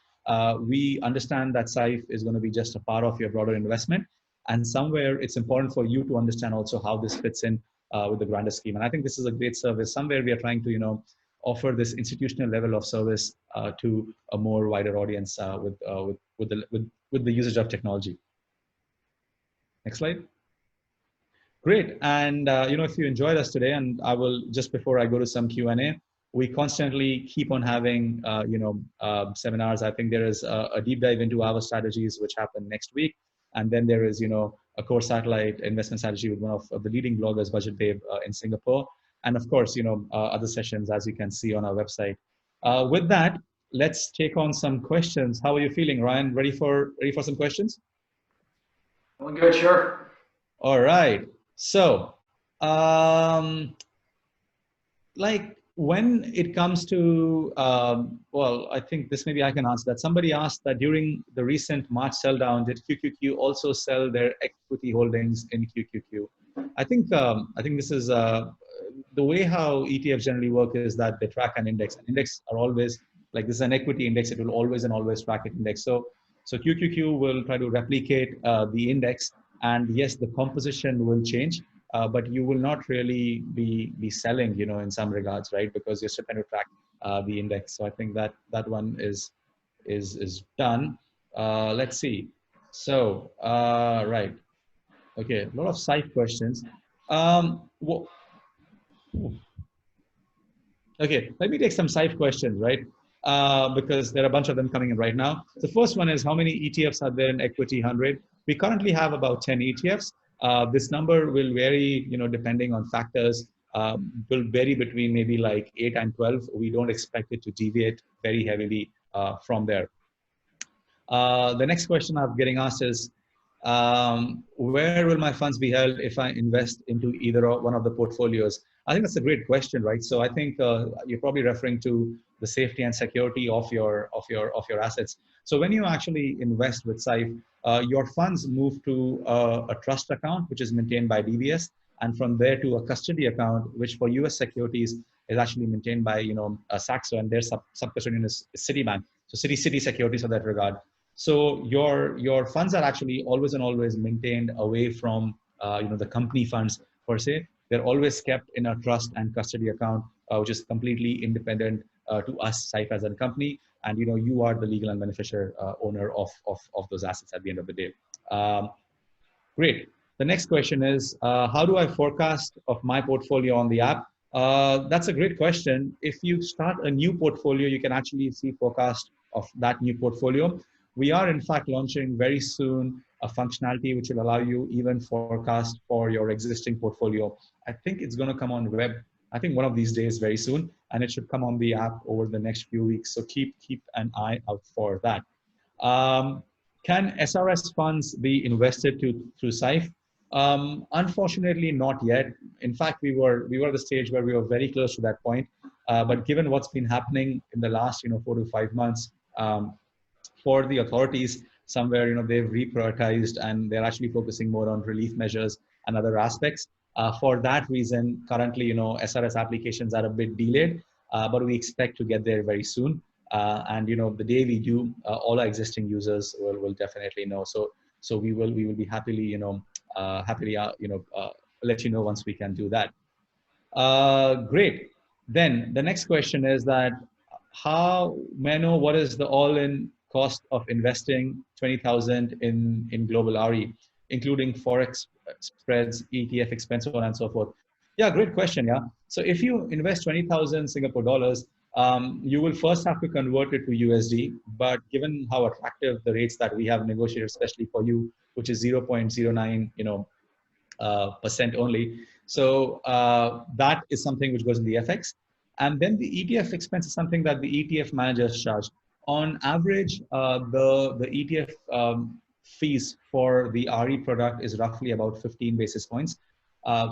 we understand that Syfe is going to be just a part of your broader investment, and somewhere it's important for you to understand also how this fits in with the grander scheme. And I think this is a great service. Somewhere we are trying to offer this institutional level of service to a more wider audience with the usage of technology. Next slide. Great. And if you enjoyed us today, and I will, just before I go to some Q&A, we constantly keep on having seminars. I think there is a deep dive into our strategies which happen next week, and then there is a core satellite investment strategy with one of the leading bloggers, Budget Babe, in Singapore. and of course, other sessions, as you can see on our website. With that, let's take on some questions. How are you feeling, Ryan? Ready for some questions? Well, good, sure. All right. So, like when it comes to, well, I think this maybe I can answer that. Somebody asked that during the recent March sell down, did QQQ also sell their equity holdings in QQQ? I think this is the way how ETFs generally work is that they track an index. An index are always like this is an equity index. It will always and always track an index. So QQQ will try to replicate the index, and yes, the composition will change. But you will not really be selling, in some regards, right? Because you're still trying to track the index. So I think that one is done. Let's see. So right, okay, a lot of Syfe questions. Okay, let me take some Syfe questions, right? Because there are a bunch of them coming in right now. The first one is, how many ETFs are there in Equity 100? We currently have about 10 ETFs. This number will vary, depending on factors. Will vary between maybe like 8 and 12. We don't expect it to deviate very heavily from there. The next question I'm getting asked is, where will my funds be held if I invest into either one of the portfolios? I think that's a great question, right? So I think you're probably referring to the safety and security of your assets. So when you actually invest with Syfe, your funds move to a trust account, which is maintained by DBS, and from there to a custody account, which for US securities is actually maintained by Saxo, and their sub-custodian is Citibank. So Citi Securities for that regard. So your funds are actually always and always maintained away from the company funds per se. They're always kept in a trust and custody account, which is completely independent to us, Syfe, as a company. And you are the legal and beneficial owner of those assets at the end of the day. Great. The next question is, how do I forecast of my portfolio on the app? That's a great question. If you start a new portfolio, you can actually see forecast of that new portfolio. We are in fact launching very soon a functionality which will allow you even forecast for your existing portfolio. I think it's going to come on web, I think one of these days very soon, and it should come on the app over the next few weeks. So keep an eye out for that. Can SRS funds be invested through Syfe? Unfortunately, not yet. In fact, we were at the stage where we were very close to that point. But given what's been happening in the last 4 to 5 months, for the authorities, somewhere they've reprioritized and they're actually focusing more on relief measures and other aspects. For that reason, currently SRS applications are a bit delayed, but we expect to get there very soon. And the day we do, all our existing users will definitely know. So we will be happily let you know once we can do that. Great. Then the next question is that, how may I know what is the all-in cost of investing 20,000 in global RE, including forex spreads, ETF expense, so on and so forth? Yeah, great question. Yeah. So if you invest 20,000 Singapore dollars, you will first have to convert it to USD. But given how attractive the rates that we have negotiated, especially for you, which is 0.09, percent only. So that is something which goes in the FX. And then the ETF expense is something that the ETF managers charge. On average, the ETF fees for the RE product is roughly about 15 basis points.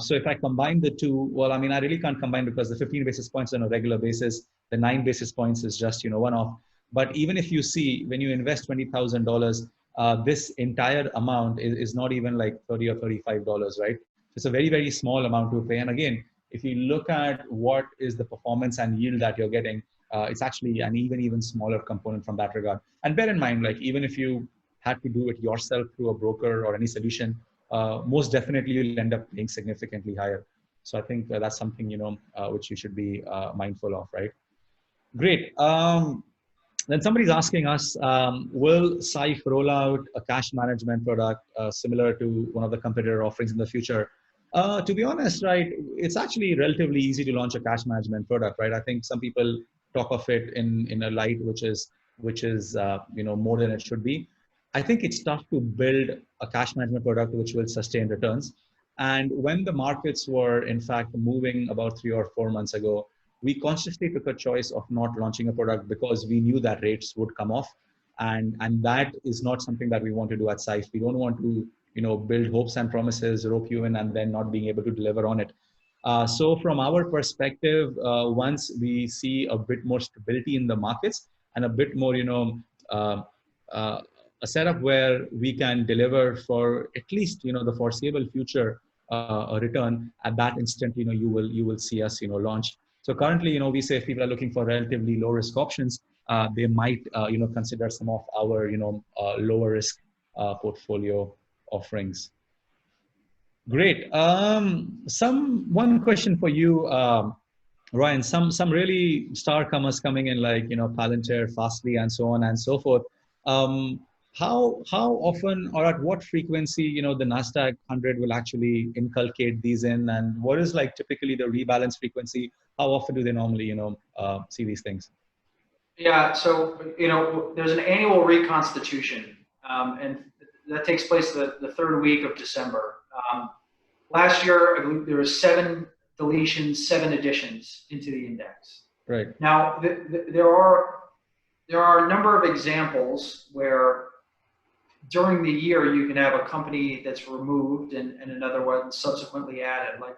So if I combine the two, well, I mean, I really can't combine because the 15 basis points on a regular basis, the 9 basis points is just, one-off. But even if you see, when you invest $20,000, this entire amount is not even like $30 or $35, right? It's a very, very small amount to pay. And again, if you look at what is the performance and yield that you're getting, it's actually an even smaller component from that regard. And bear in mind, like even if you had to do it yourself through a broker or any solution, most definitely you'll end up paying significantly higher. So I think that's something, which you should be mindful of, right? Great. Then somebody's asking us, will Syfe roll out a cash management product similar to one of the competitor offerings in the future? To be honest, right, it's actually relatively easy to launch a cash management product, right? I think some people talk of it in a light which is more than it should be. I think it's tough to build a cash management product which will sustain returns. And when the markets were, in fact, moving about 3 or 4 months ago, we consciously took a choice of not launching a product because we knew that rates would come off. And that is not something that we want to do at Syfe. We don't want to, build hopes and promises, rope you in, and then not being able to deliver on it. So from our perspective, once we see a bit more stability in the markets and a bit more, uh, uh, a setup where we can deliver for at least, the foreseeable future, a return, at that instant, you will see us, launch. So currently, we say if people are looking for relatively low risk options, they might, consider some of our, lower risk portfolio offerings. Great. One question for you, Ryan. Some really star comers coming in, like Palantir, Fastly, and so on and so forth. Um, how often or at what frequency the Nasdaq 100 will actually inculcate these in, and what is like typically the rebalance frequency? How often do they normally see these things? Yeah, so there's an annual reconstitution, and that takes place the third week of December. Last year, I believe there were 7 deletions, 7 additions into the index. Right. Now, there are a number of examples where during the year you can have a company that's removed and another one subsequently added. Like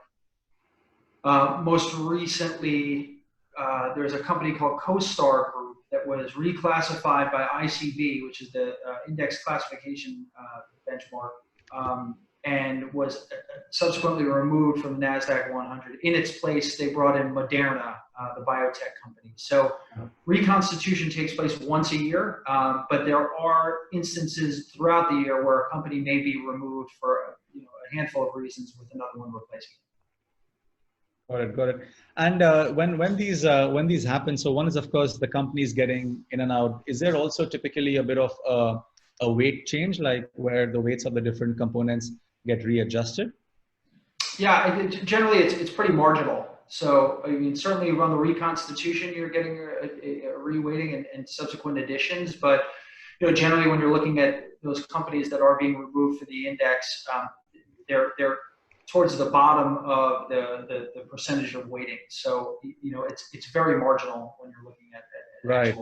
most recently, there's a company called CoStar Group that was reclassified by ICB, which is the index classification benchmark, and was subsequently removed from the Nasdaq 100. In its place, they brought in Moderna, the biotech company. So reconstitution takes place once a year, but there are instances throughout the year where a company may be removed for a handful of reasons with another one replacing it. Got it. And when these happen, so one is of course the companies getting in and out. Is there also typically a bit of a weight change, like where the weights of the different components get readjusted? Yeah, generally it's pretty marginal. So I mean, certainly you run the reconstitution, you're getting a reweighting and subsequent additions. But generally when you're looking at those companies that are being removed for the index, they're towards the bottom of the percentage of weighting. So it's very marginal when you're looking at right.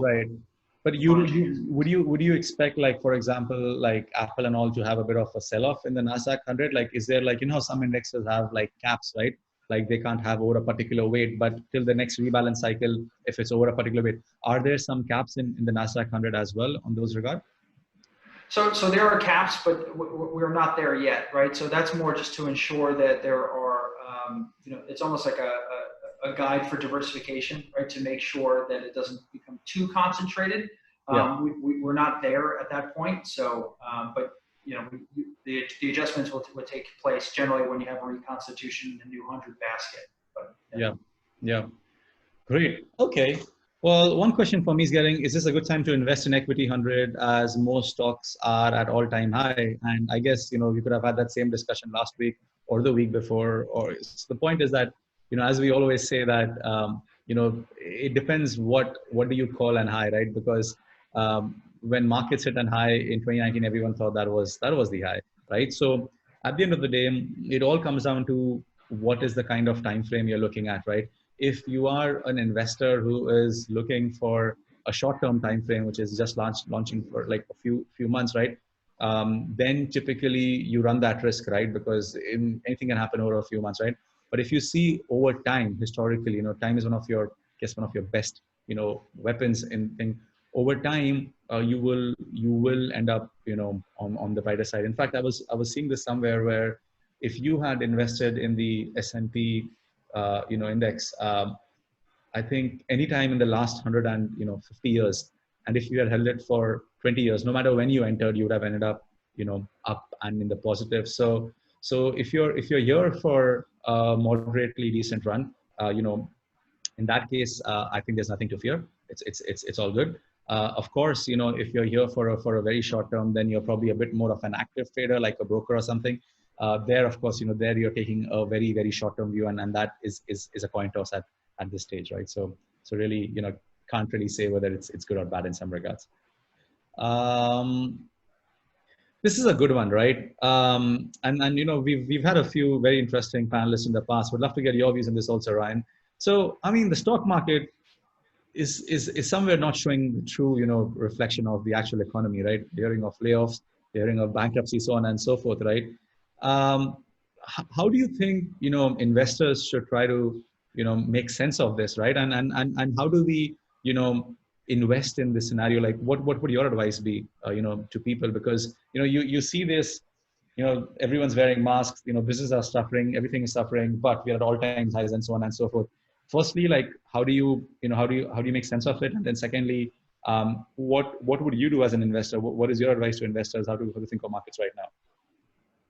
But would you expect, like, for example, like Apple and all, to have a bit of a sell-off in the Nasdaq 100? Like, is there, like, some indexes have like caps, right? Like they can't have over a particular weight, but till the next rebalance cycle, if it's over a particular weight, are there some caps in the Nasdaq 100 as well on those regard? So there are caps, but we're not there yet, right? So that's more just to ensure that there are, it's almost like a guide for diversification, right? To make sure that it doesn't become too concentrated. We're not there at that point. So, but the adjustments will take place generally when you have a reconstitution in the new 100 basket. But, yeah. Great. Okay. Well, one question for me is this a good time to invest in equity 100, as most stocks are at all-time high? And I guess, we could have had that same discussion last week or the week before. Or the point is that, as we always say that, it depends what do you call an high, right? Because when markets hit an high in 2019, everyone thought that was the high, right? So at the end of the day, it all comes down to what is the kind of time frame you're looking at, right? If you are an investor who is looking for a short-term time frame, which is just launching for like a few months, right? Then typically you run that risk, right? Because anything can happen over a few months, right? But if you see over time, historically, time is one of your best, weapons in over time. You will end up, on the brighter side. In fact, I was seeing this somewhere where if you had invested in the S&P index, I think anytime in the last 150 years, and if you had held it for 20 years, no matter when you entered, you would have ended up, up and in the positive. So if you're here for a moderately decent run, in that case, I think there's nothing to fear. It's all good. Of course, if you're here for a very short term, then you're probably a bit more of an active trader, like a broker or something. There, of course, there you're taking a very, very short-term view, and that is a coin toss at this stage, right? So really, can't really say whether it's good or bad in some regards. This is a good one, right? And you know, we've had a few very interesting panelists in the past. Would love to get your views on this also, Ryan. So, I mean, the stock market is somewhere not showing the true, you know, reflection of the actual economy, right? Hearing of layoffs, hearing of bankruptcy, so on and so forth, right? How do you think, you know, investors should try to, you know, make sense of this, right? And how do we, you know, invest in this scenario? Like, what would your advice be, you know, to people? Because, you know, you see this, you know, everyone's wearing masks, you know, businesses are suffering, everything is suffering, but we're at all-time highs and so on and so forth. Firstly, like, how do you, you know, how do you make sense of it? And then secondly, what would you do as an investor? What is your advice to investors? How to think of markets right now?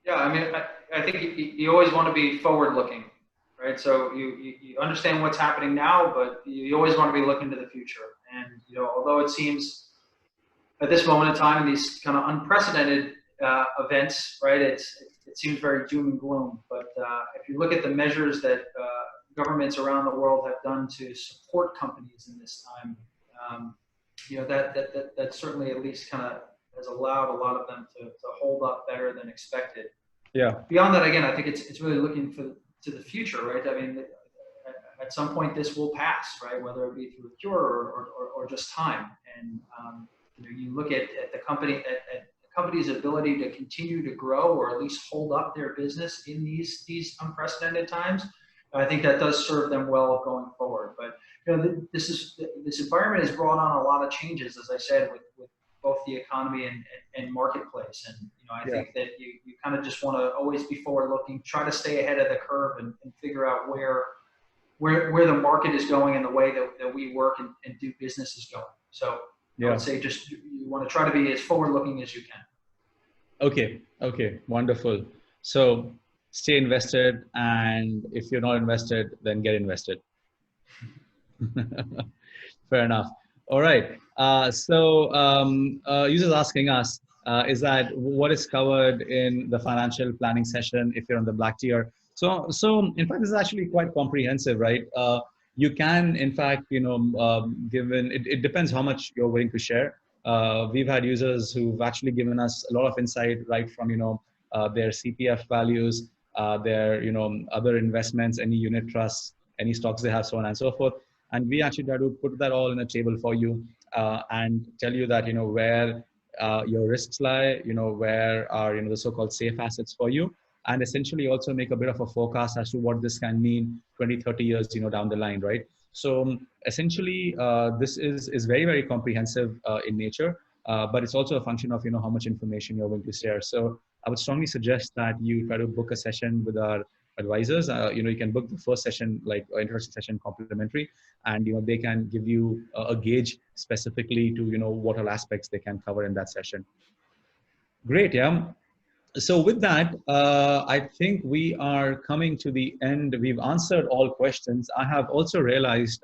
Yeah, I mean, I think you always want to be forward-looking, right? So you understand what's happening now, but you always want to be looking to the future. And you know, although it seems at this moment in time, these kind of unprecedented events, right? It seems very doom and gloom. But if you look at the measures that governments around the world have done to support companies in this time, you know, that certainly at least kind of has allowed a lot of them to hold up better than expected. Yeah. Beyond that, again, I think it's really looking to the future, right? I mean, at some point this will pass, right? Whether it be through a cure or just time. And you know, you look at the company's ability to continue to grow or at least hold up their business in these unprecedented times. I think that does serve them well going forward. But you know, this environment has brought on a lot of changes, as I said, with both the economy and marketplace. And you know, I think that you kind of just want to always be forward looking, try to stay ahead of the curve and figure out where the market is going and the way that we work and do business is going. So I would say just you want to try to be as forward looking as you can. Okay, wonderful. So stay invested, and if you're not invested, then get invested. Fair enough. All right. Users asking us is that what is covered in the financial planning session if you're on the black tier. So in fact, this is actually quite comprehensive, right? You can, in fact, you know, given it depends how much you're willing to share. We've had users who've actually given us a lot of insight, right from, you know, their CPF values, their, you know, other investments, any unit trusts, any stocks they have, so on and so forth. And we actually try to put that all in a table for you and tell you that, you know, where your risks lie, you know, where are, you know, the so-called safe assets for you, and essentially also make a bit of a forecast as to what this can mean 20, 30 years, you know, down the line, right? So essentially, this is very, very comprehensive in nature, but it's also a function of, you know, how much information you're willing to share. So I would strongly suggest that you try to book a session with our advisors. You know, you can book the first session, like introductory session, complimentary, and you know, they can give you a gauge specifically to, you know, what all aspects they can cover in that session. Great, yeah. So with that, I think we are coming to the end. We've answered all questions. I have also realized,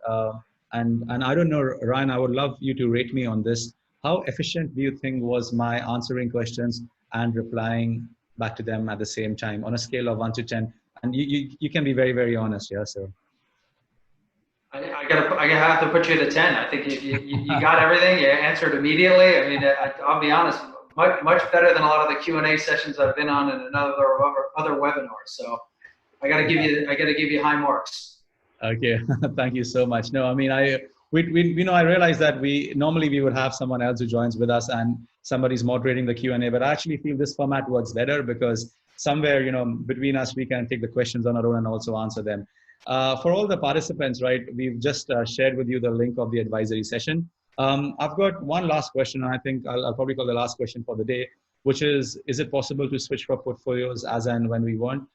and I don't know, Ryan, I would love you to rate me on this. How efficient do you think was my answering questions and replying back to them at the same time on a scale of 1 to 10? And you can be very, very honest, yeah, so. I have to put you at a 10. I think you got everything. You answered immediately. I mean, I'll be honest, much better than a lot of the Q&A sessions I've been on in other webinars. So I got to give you high marks. Okay, thank you so much. No, I mean, we know, I realize that we would have someone else who joins with us and somebody's moderating the Q&A, but I actually feel this format works better because somewhere, you know, between us, we can take the questions on our own and also answer them. For all the participants, right, we've just shared with you the link of the advisory session. I've got one last question, and I think I'll probably call the last question for the day, which is it possible to switch for portfolios as and when we want?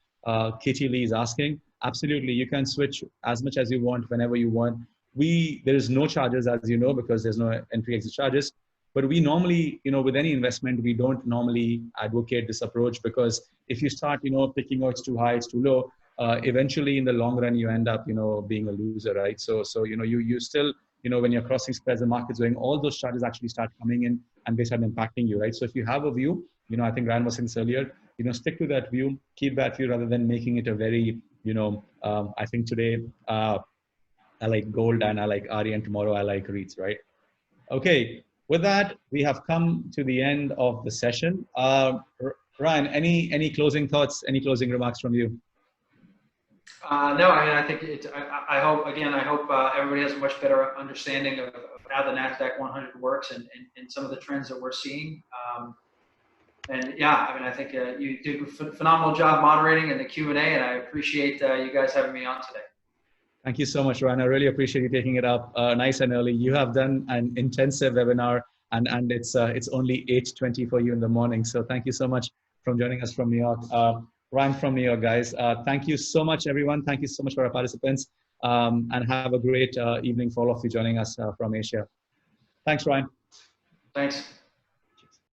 Katie Lee is asking. Absolutely, you can switch as much as you want, whenever you want. There is no charges, as you know, because there's no entry exit charges. But we normally, you know, with any investment, we don't normally advocate this approach, because if you start, you know, picking, oh, it's too high, it's too low, eventually in the long run, you end up, you know, being a loser, right? So you know, you still, you know, when you're crossing spreads, the market's going, all those charges actually start coming in and they start impacting you, right? So if you have a view, you know, I think Ryan was saying this earlier, you know, stick to that view, keep that view rather than making it a very, you know, I think today I like gold and I like ARI and tomorrow I like REITs, right? Okay, with that, we have come to the end of the session. Ryan, any closing thoughts, any closing remarks from you? No, I mean, I think I hope, again, everybody has a much better understanding of how the Nasdaq 100 works and some of the trends that we're seeing. And yeah, I mean, I think you did a phenomenal job moderating in the Q&A, and I appreciate you guys having me on today. Thank you so much, Ryan. I really appreciate you taking it up nice and early. You have done an intensive webinar, and it's only 8:20 for you in the morning. So thank you so much for joining us from New York. Ryan from New York, guys. Thank you so much, everyone. Thank you so much for our participants, and have a great evening for all of you joining us from Asia. Thanks, Ryan. Thanks.